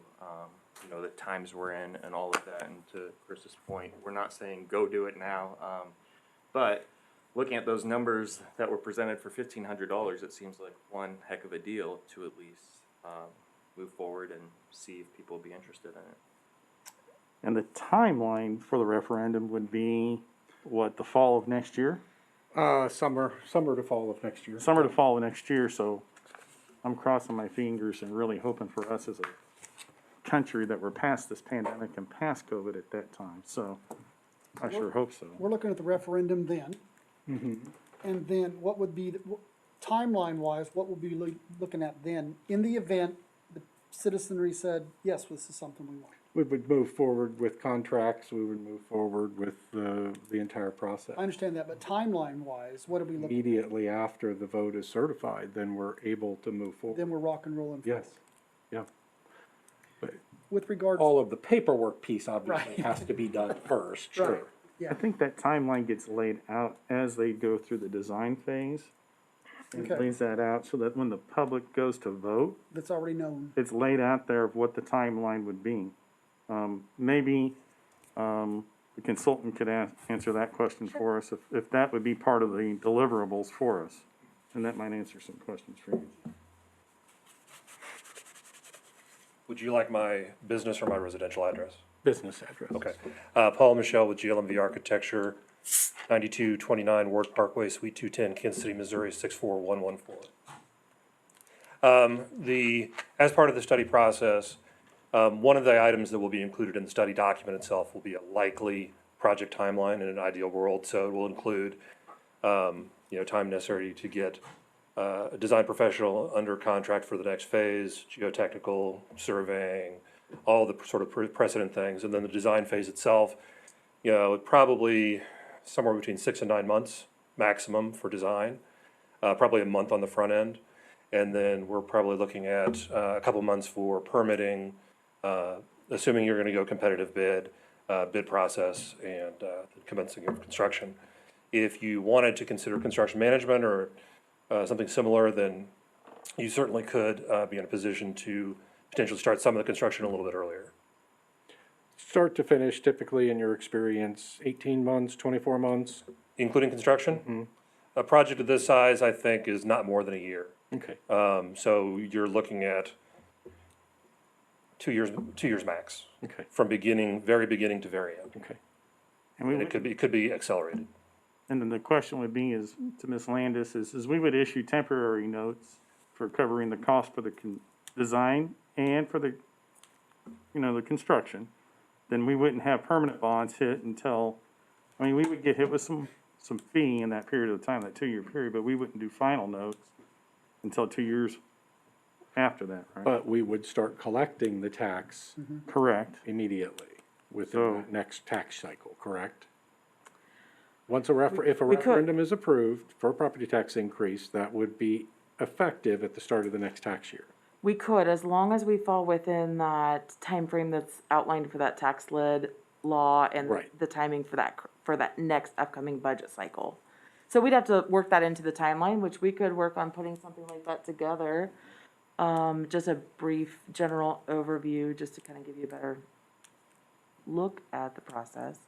the times we're in and all of that. And to Chris's point, we're not saying go do it now. But looking at those numbers that were presented for $1,500, it seems like one heck of a deal to at least move forward and see if people will be interested in it. And the timeline for the referendum would be, what, the fall of next year? Summer to fall of next year. Summer to fall of next year, so I'm crossing my fingers and really hoping for us as a country that we're past this pandemic and past COVID at that time, so I sure hope so. We're looking at the referendum then. And then what would be, timeline-wise, what we'll be looking at then, in the event the citizenry said, yes, this is something we want? We would move forward with contracts, we would move forward with the entire process. I understand that, but timeline-wise, what are we looking at? Immediately after the vote is certified, then we're able to move forward. Then we're rock and rolling. Yes, yeah. With regards, All of the paperwork piece obviously Right. has to be done first, Right. sure. yeah, I think that timeline gets laid out as they go through the design phase. It Okay. lays that out so that when the public goes to vote, that's already known. it's laid out there of what the timeline would be. Maybe the consultant could answer that question for us, if that would be part of the deliverables for us. And that might answer some questions for you. Would you like my business or my residential address? Business address. Okay. Paul Michelle with GLMV Architecture, 9229 Ward Parkway, Suite 210, Kansas City, Missouri, 64114. As part of the study process, one of the items that will be included in the study document itself will be a likely project timeline in an ideal world. So it will include, time necessary to get a design professional under contract for the next phase, geotechnical, surveying, all the sort of precedent things. And then the design phase itself, probably somewhere between 6 and 9 months maximum for design, probably a month on the front end. And then we're probably looking at a couple months for permitting, assuming you're going to go competitive bid process, and commencing of construction. If you wanted to consider construction management or something similar, then you certainly could be in a position to potentially start some of the construction a little bit earlier. Start to finish, typically in your experience, 18 months, 24 months? Including construction? A project of this size, I think, is not more than a year. Okay. So you're looking at 2 years max. Okay. From very beginning to very end. Okay. And And it could be accelerated. And then the question would be is, to Ms. Landis, is we would issue temporary notes for covering the cost for the design and for the, the construction. Then we wouldn't have permanent bonds hit until, we would get hit with some fee in that period of time, that 2-year period, but we wouldn't do final notes until 2 years after that, right? But we would start collecting the tax Correct. immediately within So- the next tax cycle, correct? Once if a referendum is approved for a property tax increase, that would be effective at the start of the next tax year. We could, as long as we fall within that time frame that's outlined for that tax lid law and Right. the timing for that next upcoming budget cycle. So we'd have to work that into the timeline, which we could work on putting something like that together. Just a brief general overview, just to kind of give you a better look at the process.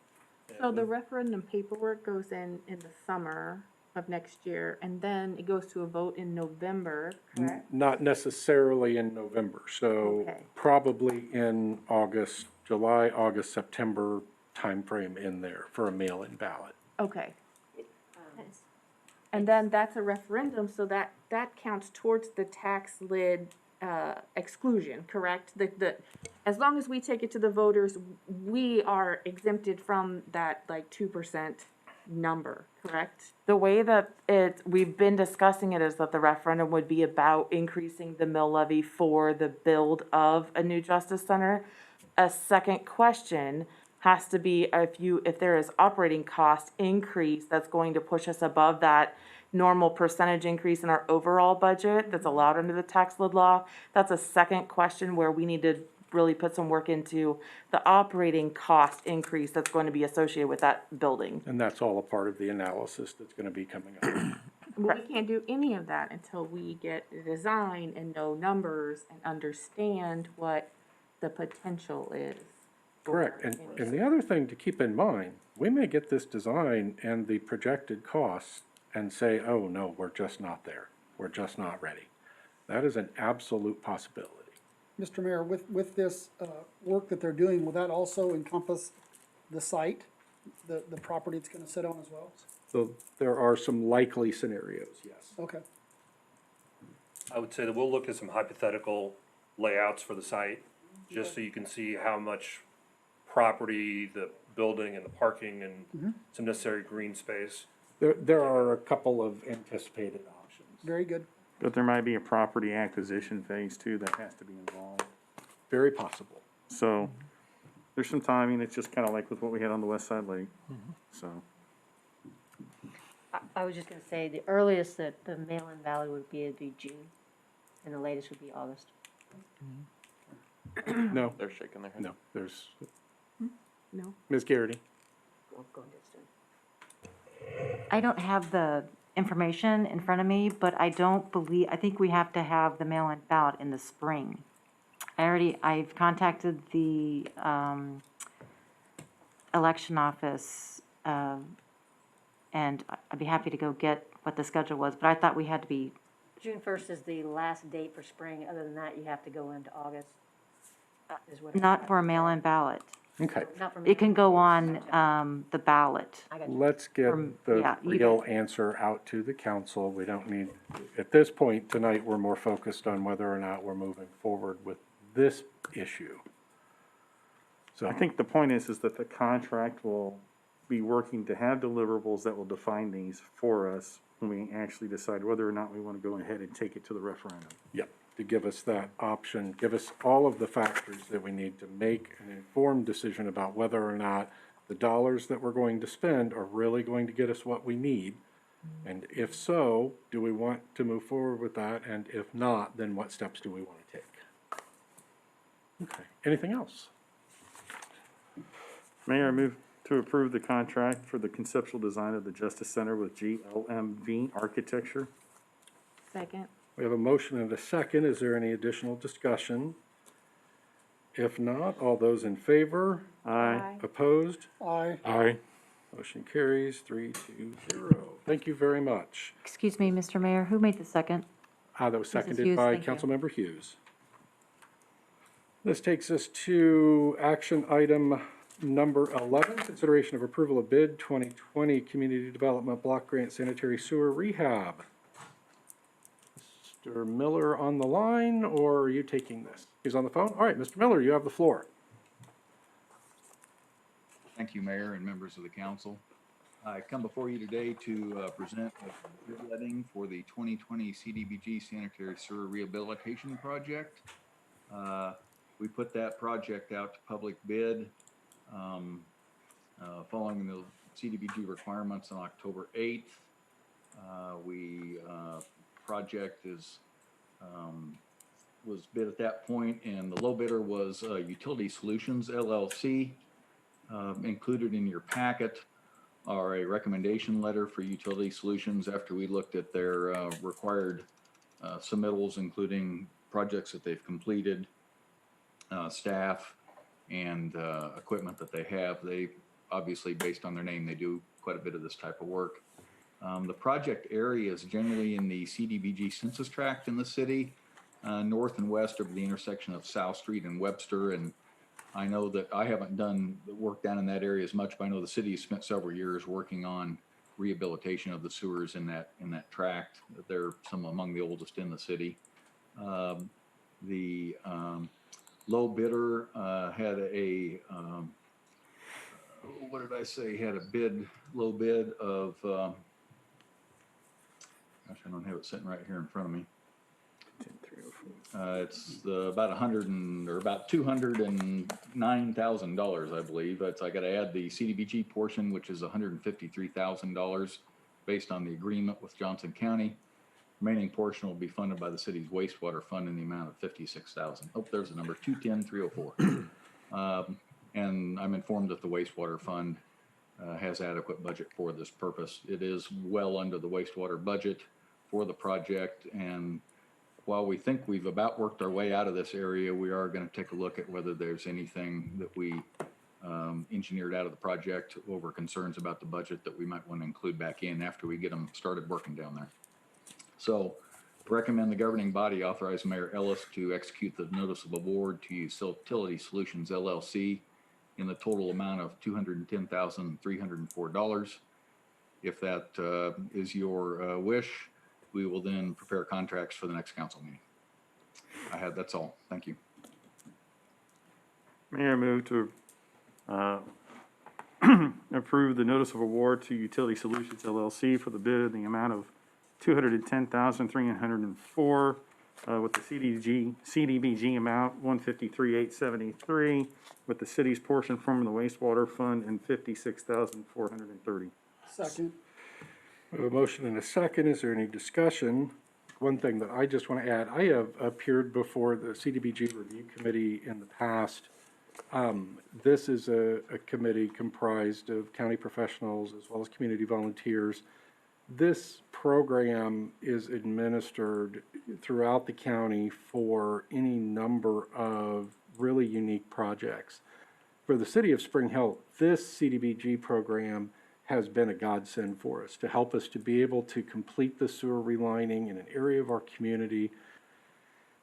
So the referendum paperwork goes in the summer of next year, and then it goes to a vote in November, correct? Not necessarily in November, so Okay. probably in July, August, September timeframe in there for a mail-in ballot. Okay. And then that's a referendum, so that counts towards the tax lid exclusion, correct? As long as we take it to the voters, we are exempted from that 2% number, correct? The way that we've been discussing it is that the referendum would be about increasing the mill levy for the build of a new justice center. A second question has to be if there is operating cost increase that's going to push us above that normal percentage increase in our overall budget that's allowed under the tax lid law. That's a second question where we need to really put some work into the operating cost increase that's going to be associated with that building. And that's all a part of the analysis that's going to be coming up. Well, we can't do any of that until we get the design and know numbers and understand what the potential is. Correct, and the other thing to keep in mind, we may get this design and the projected costs and say, oh, no, we're just not there. We're just not ready. That is an absolute possibility. Mr. Mayor, with this, work that they're doing, will that also encompass the site, the property it's gonna sit on as well? So there are some likely scenarios, yes. Okay. I would say that we'll look at some hypothetical layouts for the site, just so you can see how much property, the building and the parking and some necessary green space. There are a couple of anticipated options. Very good. But there might be a property acquisition phase too that has to be involved. Very possible. So there's some timing. It's just kind of like with what we had on the West Side Lake. So I was just gonna say, the earliest that the mail-in ballot would be, it'd be June, and the latest would be August. No, They're shaking their head. no, there's, No. Ms. Garrity. I don't have the information in front of me, but I think we have to have the mail-in ballot in the spring. I've contacted the, election office, and I'd be happy to go get what the schedule was, but I thought we had to be, June 1st is the last date for spring. Other than that, you have to go into August. Is what not for a mail-in ballot. Okay, Not for It can go on, the ballot. I got you. let's get the yeah, you real answer out to the council. We don't need, at this point tonight, we're more focused on whether or not we're moving forward with this issue. So I think the point is that the contract will be working to have deliverables that will define these for us when we actually decide whether or not we want to go ahead and take it to the referendum. Yep, to give us that option, give us all of the factors that we need to make an informed decision about whether or not the dollars that we're going to spend are really going to get us what we need. And if so, do we want to move forward with that? And if not, then what steps do we want to take? Okay, anything else? Mayor, I move to approve the contract for the conceptual design of the Justice Center with GLMV Architecture. Second. We have a motion and a second. Is there any additional discussion? If not, all those in favor? Aye. Opposed? Aye. Aye. Motion carries 3-0. Thank you very much. Excuse me, Mr. Mayor, who made the second? That was Mrs. seconded Hughes, by thank you. Councilmember Hughes. This takes us to action item number 11, consideration of approval of bid 2020 Community Development Block Grant Sanitary Sewer Rehab. Mr. Miller on the line, or are you taking this? He's on the phone? All right, Mr. Miller, you have the floor. Thank you, Mayor and members of the council. I come before you today to present a bid letting for the 2020 CDBG Sanitary Sewer Rehabilitation Project. We put that project out to public bid following the CDBG requirements on October 8th. Project was bid at that point, and the low bidder was Utility Solutions LLC. Included in your packet are a recommendation letter for Utility Solutions after we looked at their required submittals, including projects that they've completed, staff, and equipment that they have. They obviously, based on their name, they do quite a bit of this type of work. The project area is generally in the CDBG census tract in the city, north and west over the intersection of South Street and Webster. And I know that I haven't done the work down in that area as much, but I know the city has spent several years working on rehabilitation of the sewers in that tract. They're some among the oldest in the city. The low bidder had a what did I say? Had a low bid of gosh, I don't have it sitting right here in front of me. It's about about $209,000, I believe. I got to add the CDBG portion, which is $153,000 based on the agreement with Johnson County. Remaining portion will be funded by the city's wastewater fund in the amount of $56,000. Oh, there's the number, 210,304. And I'm informed that the wastewater fund has adequate budget for this purpose. It is well under the wastewater budget for the project, and while we think we've about worked our way out of this area, we are going to take a look at whether there's anything that we engineered out of the project over concerns about the budget that we might want to include back in after we get them started working down there. So recommend the governing body authorize Mayor Ellis to execute the notice of award to Utility Solutions LLC in the total amount of $210,304. If that is your wish, we will then prepare contracts for the next council meeting. That's all. Thank you. Mayor, move to approve the notice of award to Utility Solutions LLC for the bid in the amount of $210,304 with the CDBG amount $153,873 with the city's portion from the wastewater fund and $56,430. Second. We have a motion and a second. Is there any discussion? One thing that I just want to add, I have appeared before the CDBG Review Committee in the past. This is a committee comprised of county professionals as well as community volunteers. This program is administered throughout the county for any number of really unique projects. For the city of Spring Hill, this CDBG program has been a godsend for us to help us to be able to complete the sewer relining in an area of our community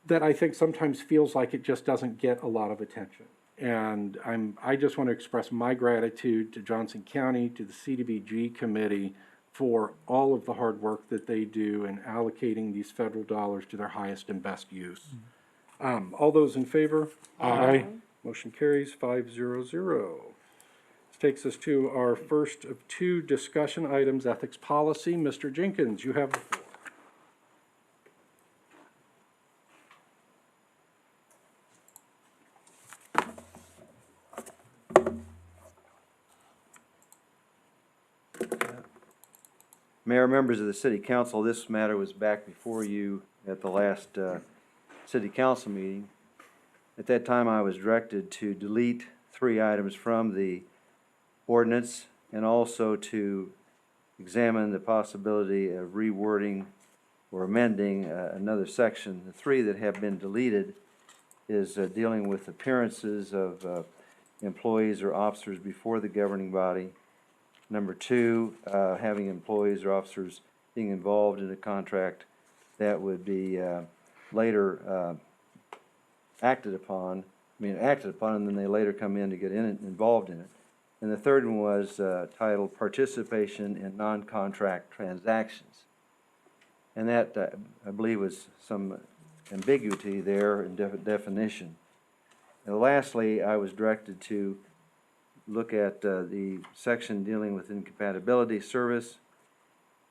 that I think sometimes feels like it just doesn't get a lot of attention. And I just want to express my gratitude to Johnson County, to the CDBG committee for all of the hard work that they do in allocating these federal dollars to their highest and best use. All those in favor? Aye. Motion carries 5-0-0. This takes us to our first of two discussion items, ethics policy. Mr. Jenkins, you have the floor. Mayor, members of the City Council, this matter was back before you at the last City Council meeting. At that time, I was directed to delete 3 items from the ordinance and also to examine the possibility of rewording or amending another section. The 3 that have been deleted is dealing with appearances of employees or officers before the governing body. Number 2, having employees or officers being involved in a contract that would be later acted upon and then they later come in to get involved in it. And the third one was titled Participation in Non-Contract Transactions. And that, I believe, was some ambiguity there in definition. And lastly, I was directed to look at the section dealing with incompatibility service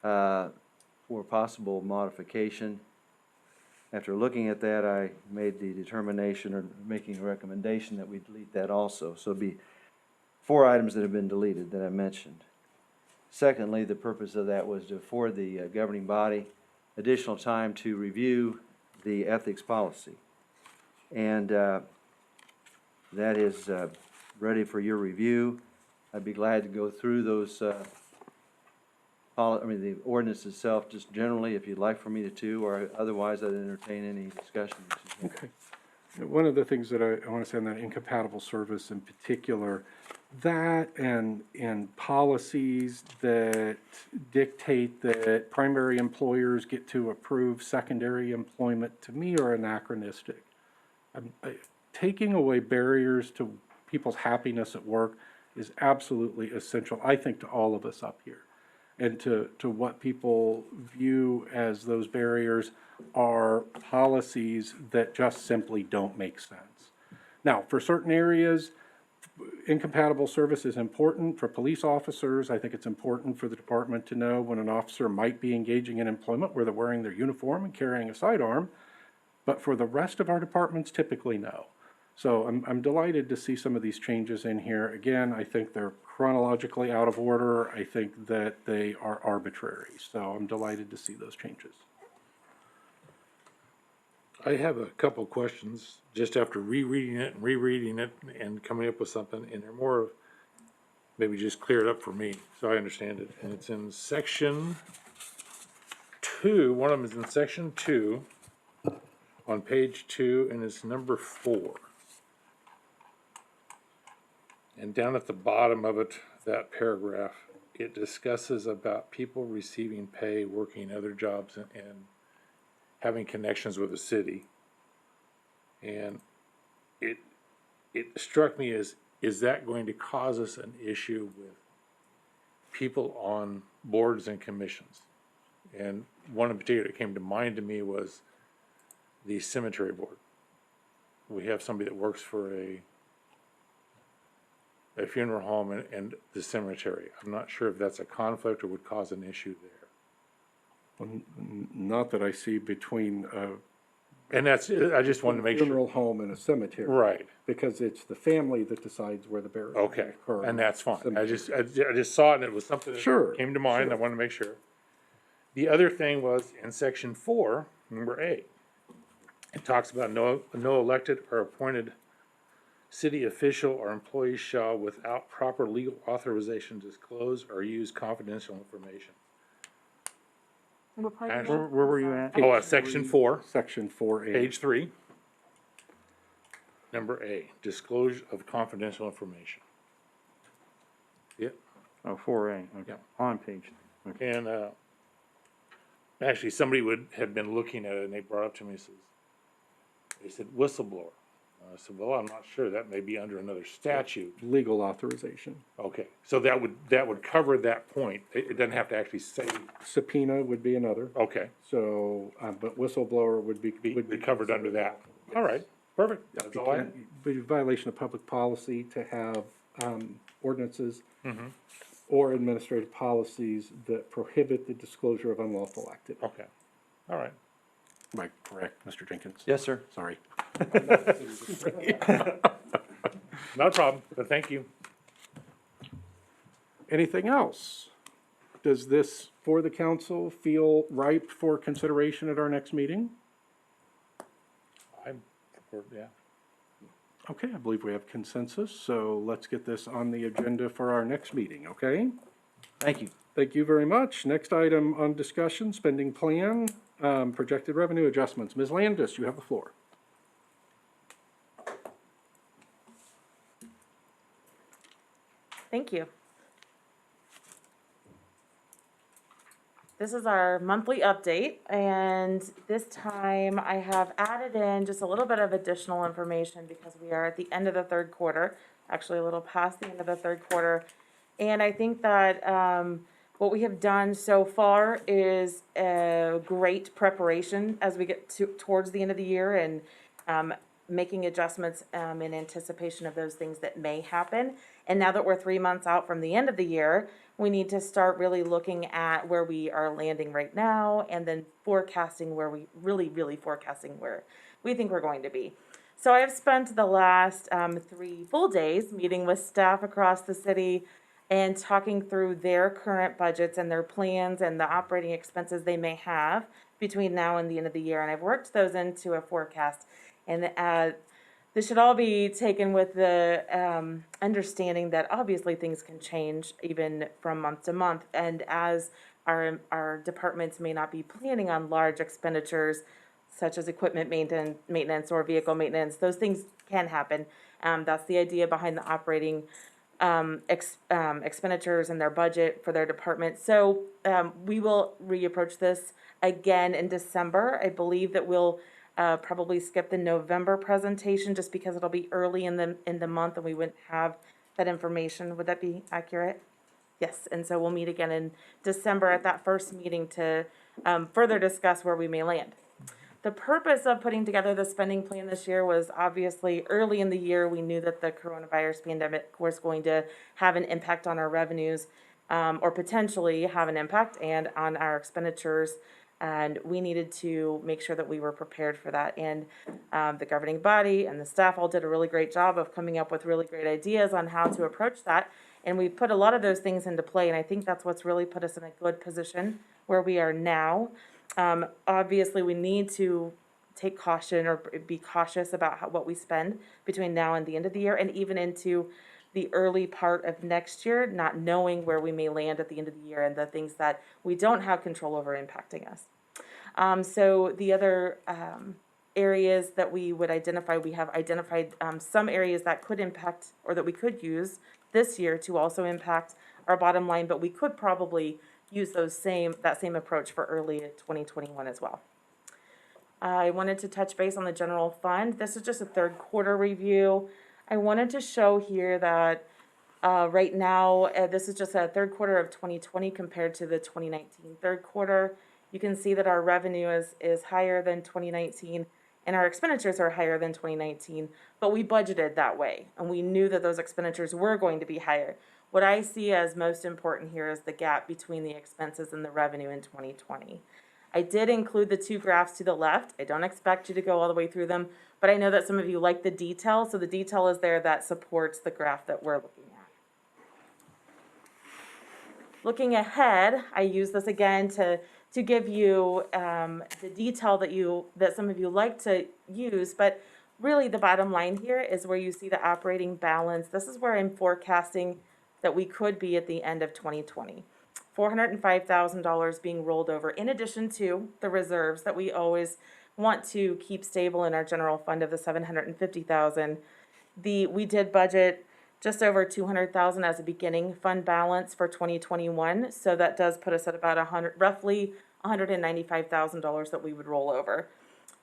for possible modification. After looking at that, I made the determination or making a recommendation that we delete that also. So it'd be 4 items that have been deleted that I mentioned. Secondly, the purpose of that was to afford the governing body additional time to review the ethics policy. And that is ready for your review. I'd be glad to go through those, the ordinance itself, just generally, if you'd like for me to, or otherwise I'd entertain any discussion. Okay. One of the things that I want to say on that incompatible service in particular, that and policies that dictate that primary employers get to approve secondary employment, to me, are anachronistic. Taking away barriers to people's happiness at work is absolutely essential, I think, to all of us up here. And to what people view as those barriers are policies that just simply don't make sense. Now, for certain areas, incompatible service is important. For police officers, I think it's important for the department to know when an officer might be engaging in employment where they're wearing their uniform and carrying a sidearm. But for the rest of our departments, typically no. So I'm delighted to see some of these changes in here. Again, I think they're chronologically out of order. I think that they are arbitrary. So I'm delighted to see those changes. I have a couple questions just after rereading it and coming up with something, and they're more of, maybe just clear it up for me so I understand it. And it's in section 2, one of them is in section 2 on page 2, and it's number 4. And down at the bottom of it, that paragraph, it discusses about people receiving pay, working other jobs, and having connections with the city. And it struck me as, is that going to cause us an issue with people on boards and commissions? And one in particular that came to mind to me was the cemetery board. We have somebody that works for a funeral home and the cemetery. I'm not sure if that's a conflict or would cause an issue there. Not that I see between And that's, I just wanted to make sure. funeral home and a cemetery. Right. Because it's the family that decides where the burial will Okay, occur. and that's fine. I Cemetery. just saw it and it was something Sure, that came to mind. I wanted to make sure. The other thing was in section 4, number A. It talks about no elected or appointed city official or employee shall, without proper legal authorization, disclose or use confidential information. What part And- of Where were you at? Oh, section 4, Section 4A. page 3. Number A, disclosure of confidential information. Yep. Oh, 4A, okay, Yeah. on page. Okay. And, actually, somebody had been looking at it and they brought up to me, they said whistleblower. I said, well, I'm not sure, that may be under another statute. Legal authorization. Okay, so that would cover that point. It doesn't have to actually say, Subpoena would be another. okay, So, but whistleblower would be. be covered under that. All right, perfect. That's all I had. Be a violation of public policy to have, ordinances Mhm. or administrative policies that prohibit the disclosure of unlawful activity. Okay, all right. Am I correct, Mr. Jenkins? Yes, sir. Sorry. Not a problem, but thank you. Anything else? Does this, for the council, feel ripe for consideration at our next meeting? Yeah. Okay, I believe we have consensus, so let's get this on the agenda for our next meeting, okay? Thank you. Thank you very much. Next item on discussion, spending plan, projected revenue adjustments. Ms. Landis, you have the floor. Thank you. This is our monthly update, and this time I have added in just a little bit of additional information because we are at the end of the third quarter, actually a little past the end of the third quarter. And I think that what we have done so far is a great preparation as we get towards the end of the year and making adjustments in anticipation of those things that may happen. And now that we're 3 months out from the end of the year, we need to start really looking at where we are landing right now and then forecasting where we really forecasting where we think we're going to be. So I have spent the last 3 full days meeting with staff across the city and talking through their current budgets and their plans and the operating expenses they may have between now and the end of the year. And I've worked those into a forecast. And this should all be taken with the understanding that obviously things can change even from month to month. And as our departments may not be planning on large expenditures such as equipment maintenance or vehicle maintenance, those things can happen. That's the idea behind the operating expenditures and their budget for their department. So we will reapproach this again in December. I believe that we'll probably skip the November presentation just because it'll be early in the month and we wouldn't have that information. Would that be accurate? Yes, and so we'll meet again in December at that first meeting to further discuss where we may land. The purpose of putting together the spending plan this year was obviously early in the year, we knew that the coronavirus pandemic was going to have an impact on our revenues or potentially have an impact and on our expenditures. And we needed to make sure that we were prepared for that. And the governing body and the staff all did a really great job of coming up with really great ideas on how to approach that. And we put a lot of those things into play. And I think that's what's really put us in a good position where we are now. Obviously, we need to take caution or be cautious about what we spend between now and the end of the year and even into the early part of next year, not knowing where we may land at the end of the year and the things that we don't have control over impacting us. So the other areas that we would identify, we have identified some areas that could impact or that we could use this year to also impact our bottom line, but we could probably use that same approach for early 2021 as well. I wanted to touch base on the general fund. This is just a third quarter review. I wanted to show here that right now, this is just a third quarter of 2020 compared to the 2019 third quarter. You can see that our revenue is higher than 2019 and our expenditures are higher than 2019, but we budgeted that way and we knew that those expenditures were going to be higher. What I see as most important here is the gap between the expenses and the revenue in 2020. I did include the two graphs to the left. I don't expect you to go all the way through them, but I know that some of you like the detail, so the detail is there that supports the graph that we're looking at. Looking ahead, I use this again to give you the detail that some of you like to use, but really the bottom line here is where you see the operating balance. This is where I'm forecasting that we could be at the end of 2020. $405,000 being rolled over in addition to the reserves that we always want to keep stable in our general fund of the $750,000. We did budget just over $200,000 as a beginning fund balance for 2021, so that does put us at about roughly $195,000 that we would roll over.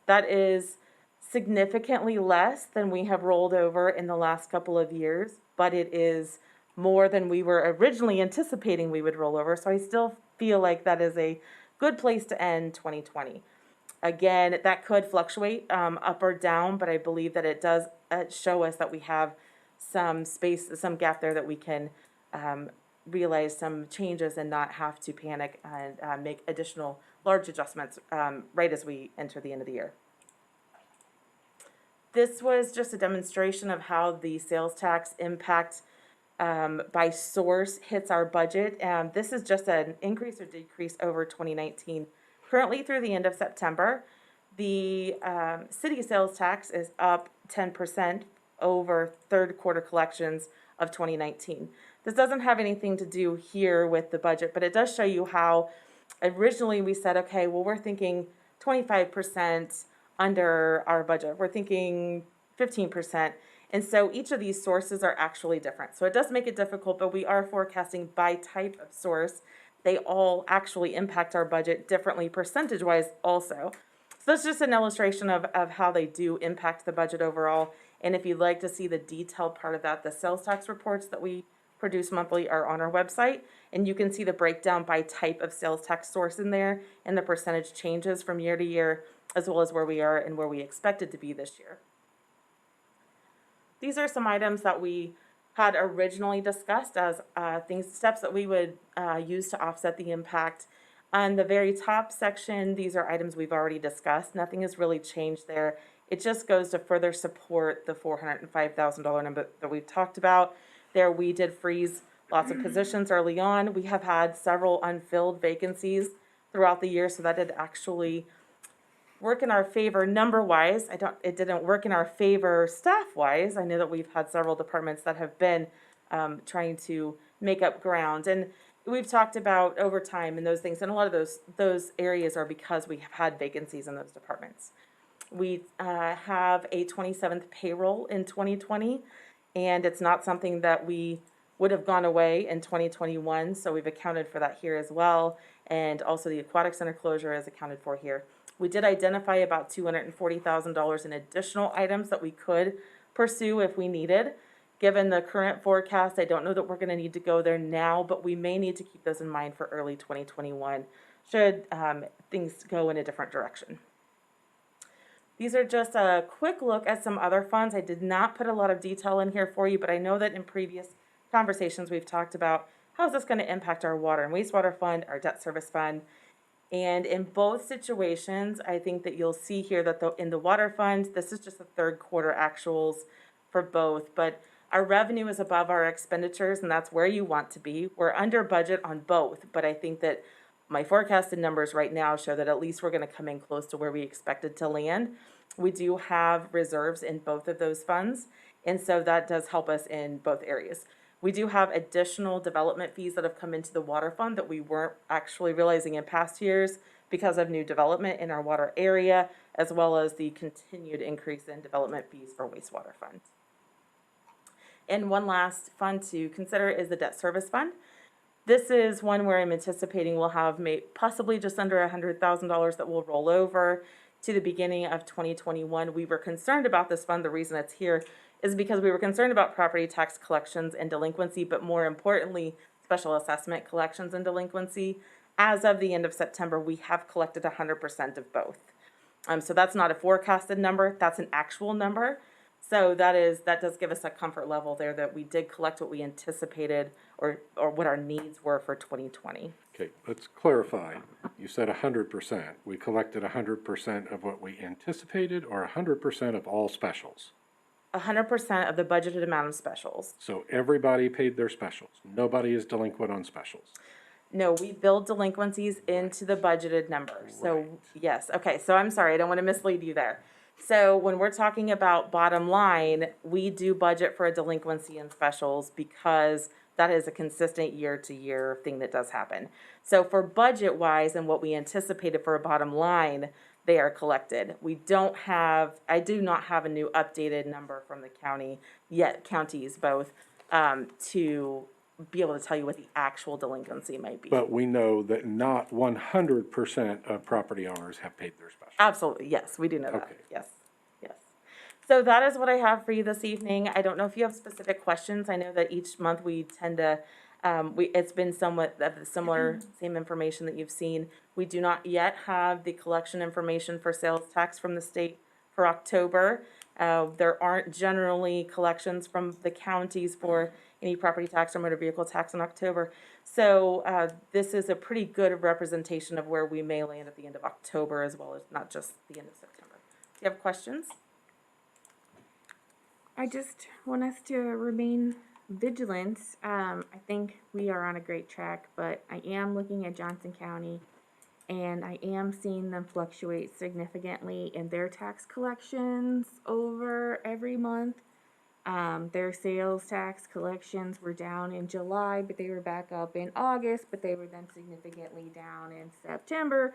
That is significantly less than we have rolled over in the last couple of years, but it is more than we were originally anticipating we would roll over, so I still feel like that is a good place to end 2020. Again, that could fluctuate up or down, but I believe that it does show us that we have some space, some gap there that we can realize some changes and not have to panic and make additional large adjustments right as we enter the end of the year. This was just a demonstration of how the sales tax impact by source hits our budget. This is just an increase or decrease over 2019. Currently through the end of September, the city sales tax is up 10% over third quarter collections of 2019. This doesn't have anything to do here with the budget, but it does show you how originally we said, okay, well, we're thinking 25% under our budget. We're thinking 15%. And so each of these sources are actually different. So it does make it difficult, but we are forecasting by type of source. They all actually impact our budget differently percentage-wise also. So that's just an illustration of how they do impact the budget overall. And if you'd like to see the detailed part of that, the sales tax reports that we produce monthly are on our website. And you can see the breakdown by type of sales tax source in there and the percentage changes from year to year, as well as where we are and where we expected to be this year. These are some items that we had originally discussed as steps that we would use to offset the impact. On the very top section, these are items we've already discussed. Nothing has really changed there. It just goes to further support the $405,000 number that we've talked about. There we did freeze lots of positions early on. We have had several unfilled vacancies throughout the year, so that did actually work in our favor number-wise. It didn't work in our favor staff-wise. I know that we've had several departments that have been trying to make up ground. And we've talked about overtime and those things, and a lot of those areas are because we have had vacancies in those departments. We have a 27th payroll in 2020, and it's not something that we would have gone away in 2021, so we've accounted for that here as well, and also the aquatic center closure is accounted for here. We did identify about $240,000 in additional items that we could pursue if we needed. Given the current forecast, I don't know that we're going to need to go there now, but we may need to keep those in mind for early 2021 should things go in a different direction. These are just a quick look at some other funds. I did not put a lot of detail in here for you, but I know that in previous conversations we've talked about how is this going to impact our water and wastewater fund, our debt service fund. And in both situations, I think that you'll see here that in the water fund, this is just the third quarter actuals for both, but our revenue is above our expenditures, and that's where you want to be. We're under budget on both, but I think that my forecasted numbers right now show that at least we're going to come in close to where we expected to land. We do have reserves in both of those funds, and so that does help us in both areas. We do have additional development fees that have come into the water fund that we weren't actually realizing in past years because of new development in our water area, as well as the continued increase in development fees for wastewater funds. And one last fund to consider is the debt service fund. This is one where I'm anticipating we'll have possibly just under $100,000 that will roll over. to the beginning of 2021. We were concerned about this fund. The reason it's here is because we were concerned about property tax collections and delinquency, but more importantly, special assessment collections and delinquency. As of the end of September, we have collected 100% of both. So that's not a forecasted number, that's an actual number. So that does give us a comfort level there that we did collect what we anticipated or what our needs were for 2020. Okay, let's clarify. You said 100%. We collected 100% of what we anticipated, or 100% of all specials? 100% of the budgeted amount of specials. So everybody paid their specials. Nobody is delinquent on specials. No, we build delinquencies into the budgeted number. So, yes, okay, so I'm sorry, I don't want to mislead you there. So when we're talking about bottom line, we do budget for a delinquency in specials because that is a consistent year-to-year thing that does happen. So for budget-wise and what we anticipated for a bottom line, they are collected. I do not have a new updated number from the county yet, counties both, to be able to tell you what the actual delinquency might be. But we know that not 100% of property owners have paid their specials. Absolutely, yes, we do know that, Okay. yes, yes. So that is what I have for you this evening. I don't know if you have specific questions. I know that each month we tend to, it's been somewhat of the similar, same information that you've seen. We do not yet have the collection information for sales tax from the state for October. There aren't generally collections from the counties for any property tax or motor vehicle tax in October. So this is a pretty good representation of where we may land at the end of October as well as not just the end of September. Do you have questions? I just want us to remain vigilant. I think we are on a great track, but I am looking at Johnson County and I am seeing them fluctuate significantly in their tax collections over every month. Their sales tax collections were down in July, but they were back up in August, but they were then significantly down in September.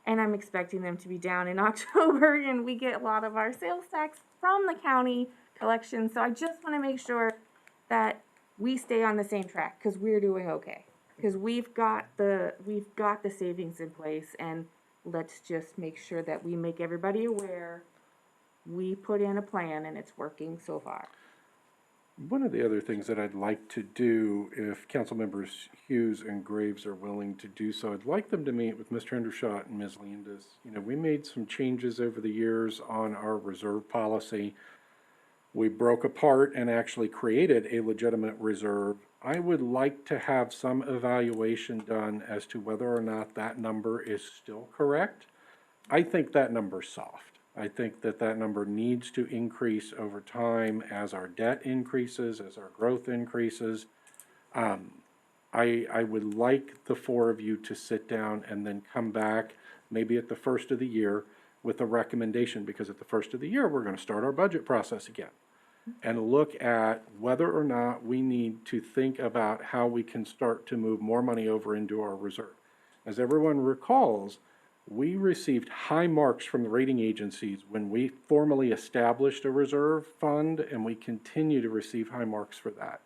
And I'm expecting them to be down in October, and we get a lot of our sales tax from the county collection. So I just want to make sure that we stay on the same track because we're doing okay. Because we've got the savings in place, and let's just make sure that we make everybody aware we put in a plan and it's working so far. One of the other things that I'd like to do, if council members Hughes and Graves are willing to do so, I'd like them to meet with Mr. Hendershot and Ms. Landis. You know, we made some changes over the years on our reserve policy. We broke apart and actually created a legitimate reserve. I would like to have some evaluation done as to whether or not that number is still correct. I think that number's soft. I think that that number needs to increase over time as our debt increases, as our growth increases. I would like the four of you to sit down and then come back maybe at the first of the year with a recommendation, because at the first of the year, we're going to start our budget process again and look at whether or not we need to think about how we can start to move more money over into our reserve. As everyone recalls, we received high marks from the rating agencies when we formally established a reserve fund, and we continue to receive high marks for that.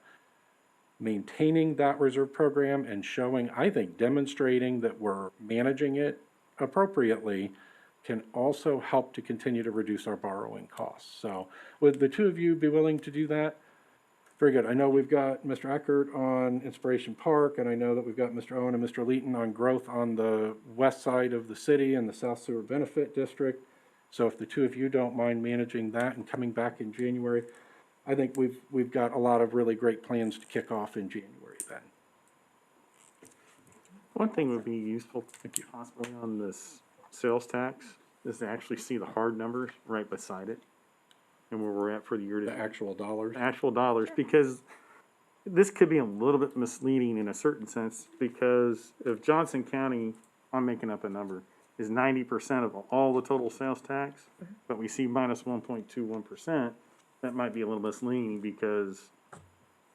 Maintaining that reserve program and showing, I think, demonstrating that we're managing it appropriately can also help to continue to reduce our borrowing costs. So would the two of you be willing to do that? Very good. I know we've got Mr. Eckert on Inspiration Park, and I know that we've got Mr. Owen and Mr. Leeton on growth on the west side of the city and the South Sewer Benefit District. So if the two of you don't mind managing that and coming back in January, I think we've got a lot of really great plans to kick off in January then. One thing would be useful, possibly on this sales tax, is to actually see the hard numbers right beside it and where we're at for the year to The actual dollars. actual dollars, because this could be a little bit misleading in a certain sense, because if Johnson County, I'm making up a number, is 90% of all the total sales tax, but we see minus 1.21%, that might be a little misleading, because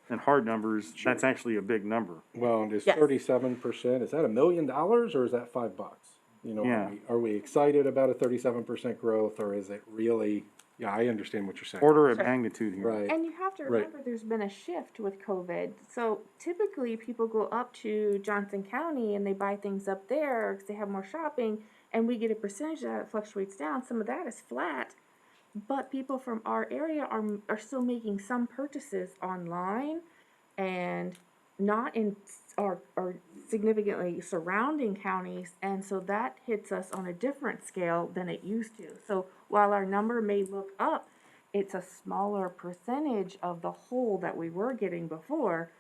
in hard numbers, that's actually a big number. Well, and is Yes. 37%, is that $1 million or is that $5? You know, Yeah. are we excited about a 37% growth, or is it really, yeah, I understand what you're saying. Order of Sure. magnitude here. Right. And you have to Right. remember there's been a shift with COVID. So typically people go up to Johnson County and they buy things up there because they have more shopping. and we get a percentage that fluctuates down, some of that is flat. But people from our area are still making some purchases online and not in or significantly surrounding counties, and so that hits us on a different scale than it used to. So while our number may look up, it's a smaller percentage of the whole that we were getting before,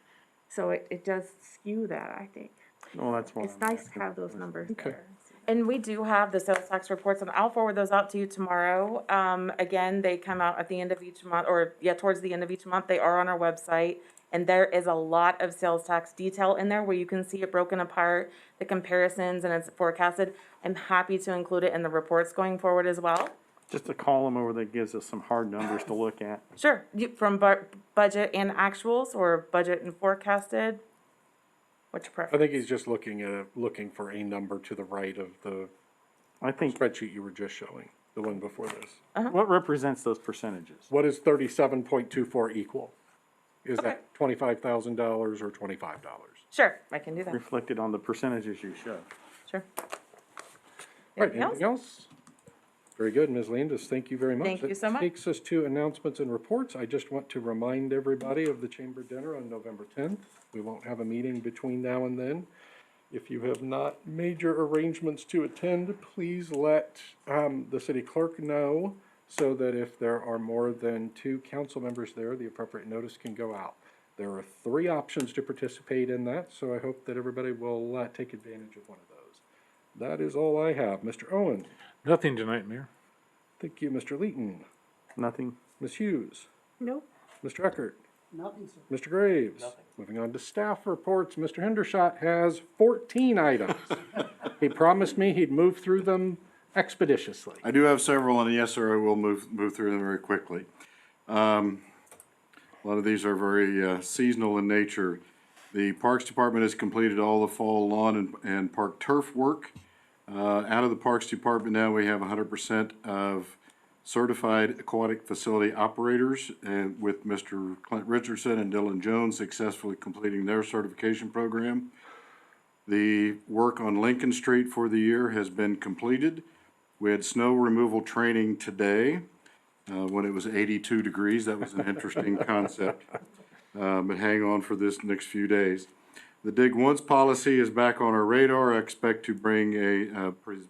so it does skew that, I think. Well, that's why. It's nice to have those numbers there. And we do have the sales tax reports, and I'll forward those out to you tomorrow. Again, they come out at the end of each month, or towards the end of each month. They are on our website, and there is a lot of sales tax detail in there where you can see it broken apart, the comparisons, and it's forecasted. I'm happy to include it in the reports going forward as well. Just a column over that gives us some hard numbers to look at. Sure, from budget and actuals, or budget and forecasted. What's your I preference? think he's just looking for a number to the right of the I think, spreadsheet you were just showing, the one before this. what represents those percentages? What does 37.24 equal? Is that $25,000 or $25? Sure, I can do that. Reflected on the percentages you show. Sure. Right, Anything else? anything else? Very good, Ms. Landis, thank you very much. Thank you so much. That takes us to announcements and reports. I just want to remind everybody of the chamber dinner on November 10th. We won't have a meeting between now and then. If you have not made your arrangements to attend, please let the city clerk know, so that if there are more than 2 council members there, the appropriate notice can go out. There are 3 options to participate in that, so I hope that everybody will take advantage of one of those. That is all I have. Mr. Owen? Nothing tonight, Mayor. Thank you, Mr. Leeton. Nothing. Ms. Hughes? Nope. Mr. Eckert? Nothing, sir. Mr. Graves? Moving on to staff reports, Mr. Hendershot has 14 items. He promised me he'd move through them expeditiously. I do have several, and yes, sir, I will move through them very quickly. A lot of these are very seasonal in nature. The Parks Department has completed all the fall lawn and park turf work. Out of the Parks Department now, we have 100% of certified aquatic facility operators, and with Mr. Clint Richardson and Dylan Jones successfully completing their certification program. The work on Lincoln Street for the year has been completed. We had snow removal training today when it was 82 degrees. That was an interesting concept. But hang on for this next few days. The Dig Once policy is back on our radar. I expect to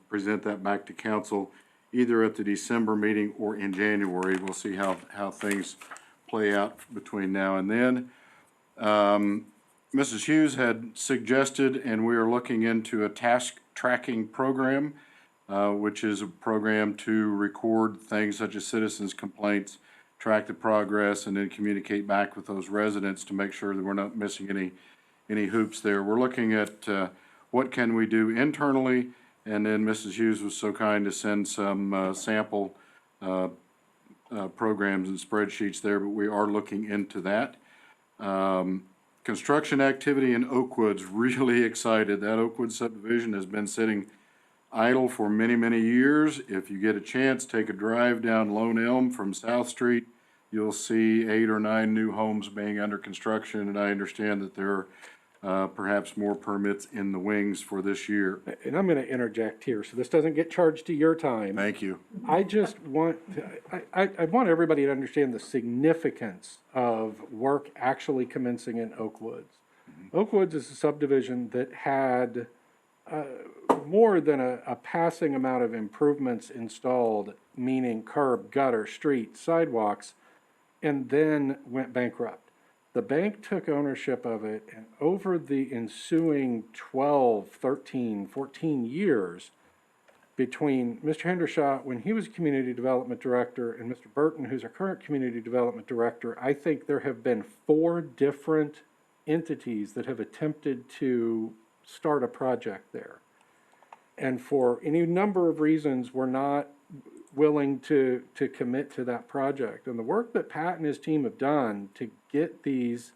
present that back to council either at the December meeting or in January. We'll see how things play out between now and then. Mrs. Hughes had suggested, and we are looking into a task tracking program, which is a program to record things such as citizens' complaints, track the progress, and then communicate back with those residents to make sure that we're not missing any hoops there. We're looking at what can we do internally, and then Mrs. Hughes was so kind to send some sample programs and spreadsheets there, but we are looking into that. Construction activity in Oakwood's really excited. That Oakwood subdivision has been sitting idle for many, many years. If you get a chance, take a drive down Lone Elm from South Street. You'll see 8 or 9 new homes being under construction, and I understand that there are perhaps more permits in the wings for this year. And I'm gonna interject here, so this doesn't get charged to your time. Thank you. I just want, I want everybody to understand the significance of work actually commencing in Oakwoods. Oakwoods is a subdivision that had more than a passing amount of improvements installed, meaning curb, gutter, street, sidewalks, and then went bankrupt. The bank took ownership of it, and over the ensuing 12, 13, 14 years, between Mr. Hendershot, when he was Community Development Director, and Mr. Burton, who's our current Community Development Director, I think there have been 4 different entities that have attempted to start a project there. And for any number of reasons, we're not willing to commit to that project. And the work that Pat and his team have done to get these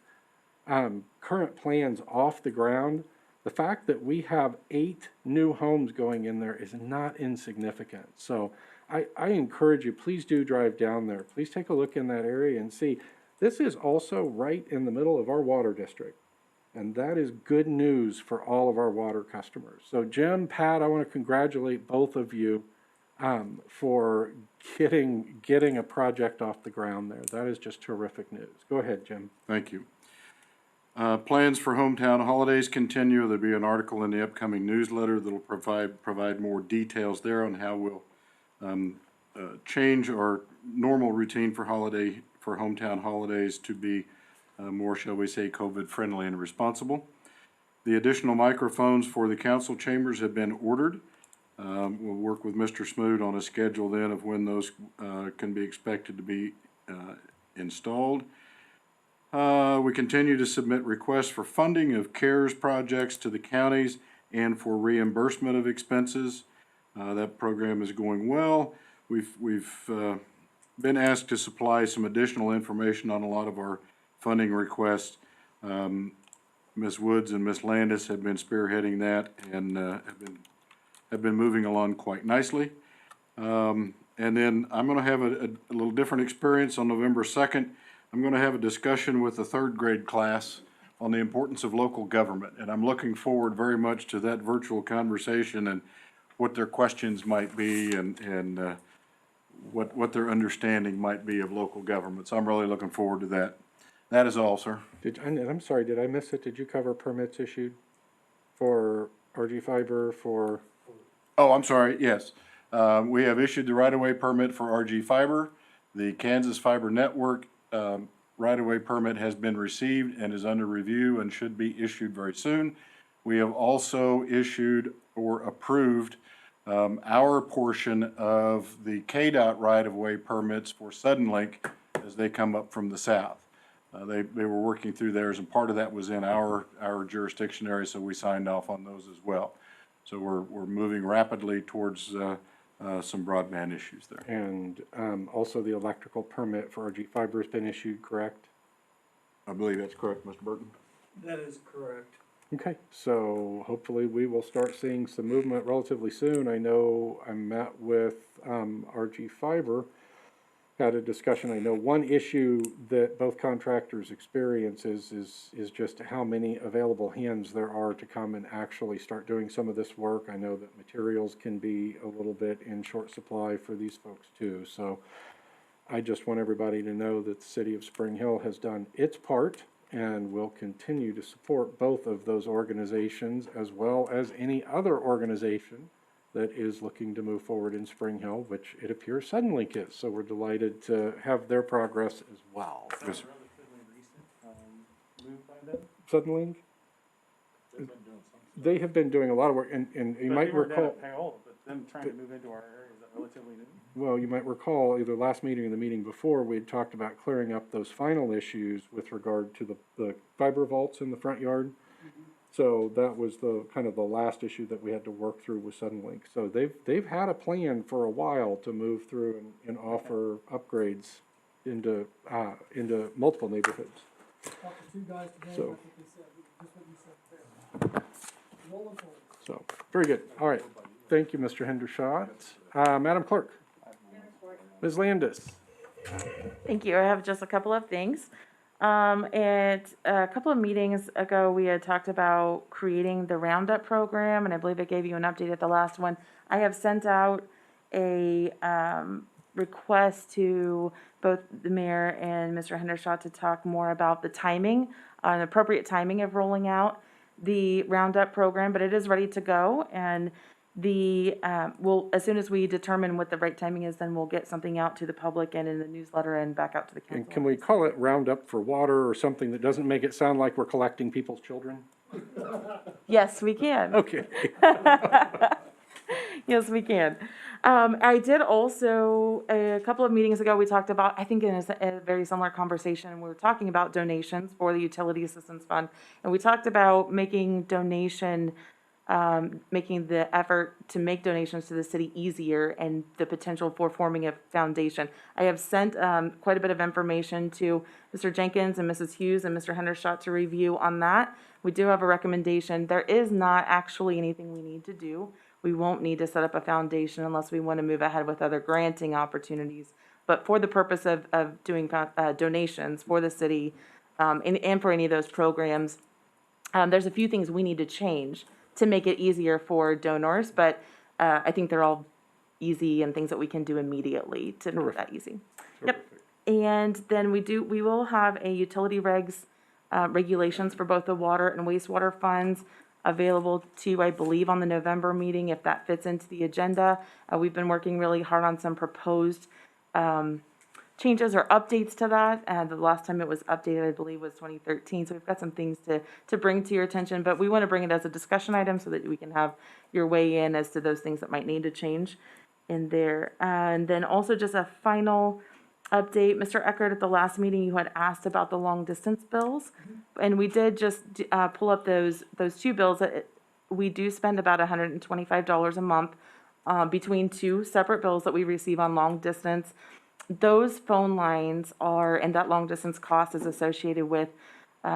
current plans off the ground, the fact that we have 8 new homes going in there is not insignificant. So I encourage you, please do drive down there. Please take a look in that area and see. This is also right in the middle of our water district. And that is good news for all of our water customers. So Jim, Pat, I want to congratulate both of you for getting a project off the ground there. That is just terrific news. Go ahead, Jim. Thank you. Plans for hometown holidays continue. There'll be an article in the upcoming newsletter that'll provide more details there on how we'll change our normal routine for hometown holidays to be more, shall we say, COVID-friendly and responsible. The additional microphones for the council chambers have been ordered. We'll work with Mr. Smoot on a schedule then of when those can be expected to be installed. We continue to submit requests for funding of CARES projects to the counties and for reimbursement of expenses. That program is going well. We've been asked to supply some additional information on a lot of our funding requests. Ms. Woods and Ms. Landis have been spearheading that and have been moving along quite nicely. And then I'm going to have a little different experience on November 2nd. I'm going to have a discussion with the third grade class on the importance of local government. And I'm looking forward very much to that virtual conversation and what their questions might be and what their understanding might be of local government. So I'm really looking forward to that. That is all, sir. I'm sorry, did I miss it? Did you cover permits issued for RG Fiber for? Oh, I'm sorry, yes. We have issued the right-of-way permit for RG Fiber. The Kansas Fiber Network right-of-way permit has been received and is under review and should be issued very soon. We have also issued or approved our portion of the KDOT right-of-way permits for Suddenlink as they come up from the south. They were working through theirs, and part of that was in our jurisdiction area, so we signed off on those as well. So we're moving rapidly towards some broadband issues there. And also the electrical permit for RG Fiber has been issued, correct? I believe that's correct, Mr. Burton. That is correct. Okay, so hopefully we will start seeing some movement relatively soon. I know I met with RG Fiber, had a discussion. I know one issue that both contractors experience is just how many available hands there are to come and actually start doing some of this work. I know that materials can be a little bit in short supply for these folks too. So I just want everybody to know that the city of Spring Hill has done its part and will continue to support both of those organizations as well as any other organization that is looking to move forward in Spring Hill, which it appears Suddenlink is. So we're delighted to have their progress as well. Yes, sir. Suddenlink? They have been doing a lot of work, and you might recall. But them trying to move into our area, is that relatively new? Well, you might recall either last meeting or the meeting before, we had talked about clearing up those final issues with regard to the fiber vaults in the front yard. So that was the kind of the last issue that we had to work through with Suddenlink. So they've had a plan for a while to move through and offer upgrades into multiple neighborhoods. Talked to two guys today, So- that's what you said there. Rolling forward. So, very good. All right. Thank you, Mr. Hendershot. Madam Clerk. Ms. Landis. Thank you. I have just a couple of things. And a couple of meetings ago, we had talked about creating the Roundup program, and I believe I gave you an update at the last one. I have sent out a request to both the mayor and Mr. Hendershot to talk more about the timing, an appropriate timing of rolling out the Roundup program, but it is ready to go. And as soon as we determine what the right timing is, then we'll get something out to the public and in the newsletter and back out to the council. And can we call it Roundup for Water or something that doesn't make it sound like we're collecting people's children? Yes, we can. Okay. Yes, we can. I did also, a couple of meetings ago, we talked about, I think in a very similar conversation, we were talking about donations for the Utility Assistance Fund. And we talked about making the effort to make donations to the city easier and the potential for forming a foundation. I have sent quite a bit of information to Mr. Jenkins and Mrs. Hughes and Mr. Hendershot to review on that. We do have a recommendation. There is not actually anything we need to do. We won't need to set up a foundation unless we want to move ahead with other granting opportunities. But for the purpose of doing donations for the city and for any of those programs, There's a few things we need to change to make it easier for donors, but I think they're all easy and things that we can do immediately to make that easy. Yep. And then we will have a utility regs, regulations for both the water and wastewater funds available to you, I believe, on the November meeting, if that fits into the agenda. We've been working really hard on some proposed, changes or updates to that. The last time it was updated, I believe, was 2013. So we've got some things to bring to your attention, but we want to bring it as a discussion item so that we can have your weigh in as to those things that might need to change in there. And then also just a final update, Mr. Eckert, at the last meeting, you had asked about the long distance bills. And we did just pull up those two bills. We do spend about $125 a month between two separate bills that we receive on long distance. Those phone lines are, and that long distance cost is associated with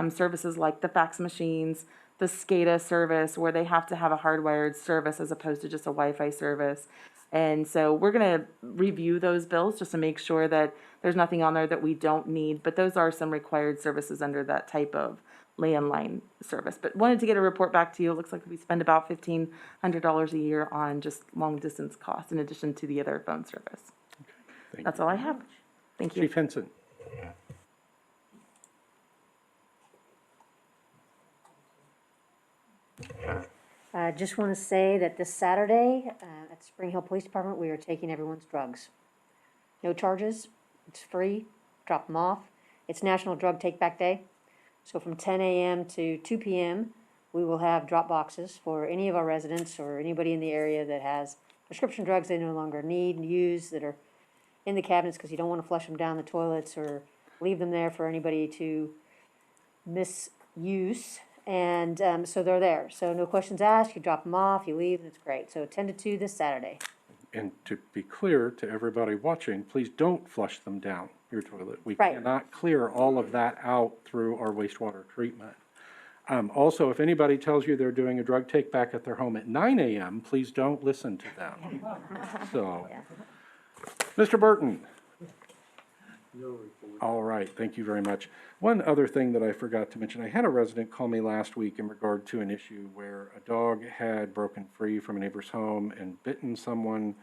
services like the fax machines, the SCADA service, where they have to have a hardwired service as opposed to just a Wi-Fi service. And so we're going to review those bills just to make sure that there's nothing on there that we don't need. But those are some required services under that type of landline service. But wanted to get a report back to you. It looks like we spend about $1,500 a year on just long distance costs in addition to the other phone service. That's all I have. Thank you. Chief Henson. I just want to say that this Saturday at Spring Hill Police Department, we are taking everyone's drugs. No charges, it's free, drop them off. It's National Drug Take Back Day. So from 10 a.m. to 2 p.m., we will have drop boxes for any of our residents or anybody in the area that has prescription drugs they no longer need and use that are in the cabinets because you don't want to flush them down the toilets or leave them there for anybody to misuse. And so they're there. So no questions asked, you drop them off, you leave, and it's great. So 10 to 2 this Saturday. And to be clear to everybody watching, please don't flush them down your toilet. We Right. cannot clear all of that out through our wastewater treatment. Also, if anybody tells you they're doing a drug take back at their home at 9 a.m., please don't listen to them. So, Mr. Burton. All right, thank you very much. One other thing that I forgot to mention, I had a resident call me last week in regard to an issue where a dog had broken free from a neighbor's home and bitten someone,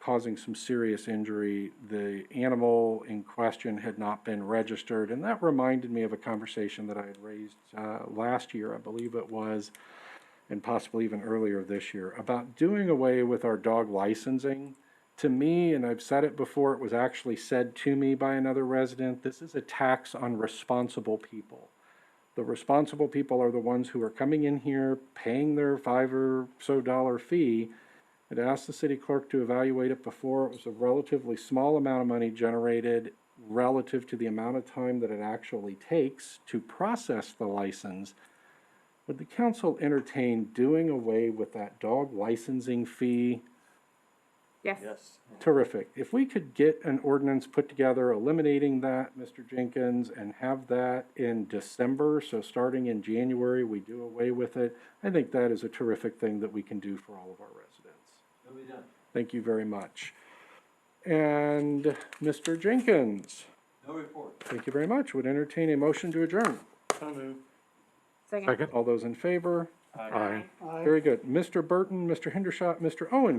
causing some serious injury. The animal in question had not been registered, and that reminded me of a conversation that I had raised last year, I believe it was, and possibly even earlier this year, about doing away with our dog licensing. To me, and I've said it before, it was actually said to me by another resident, this is a tax on responsible people. The responsible people are the ones who are coming in here, paying their $5 or so fee. I'd asked the city clerk to evaluate it before. It was a relatively small amount of money generated relative to the amount of time that it actually takes to process the license. Would the council entertain doing away with that dog licensing fee? Yes. Terrific. If we could get an ordinance put together eliminating that, Mr. Jenkins, and have that in December, so starting in January, we do away with it, I think that is a terrific thing that we can do for all of our residents. Thank you very much. And Mr. Jenkins? No report. Thank you very much. Would entertain a motion to adjourn. Second. All those in favor? Aye. Very good. Mr. Burton, Mr. Hendershot, Mr. Owen,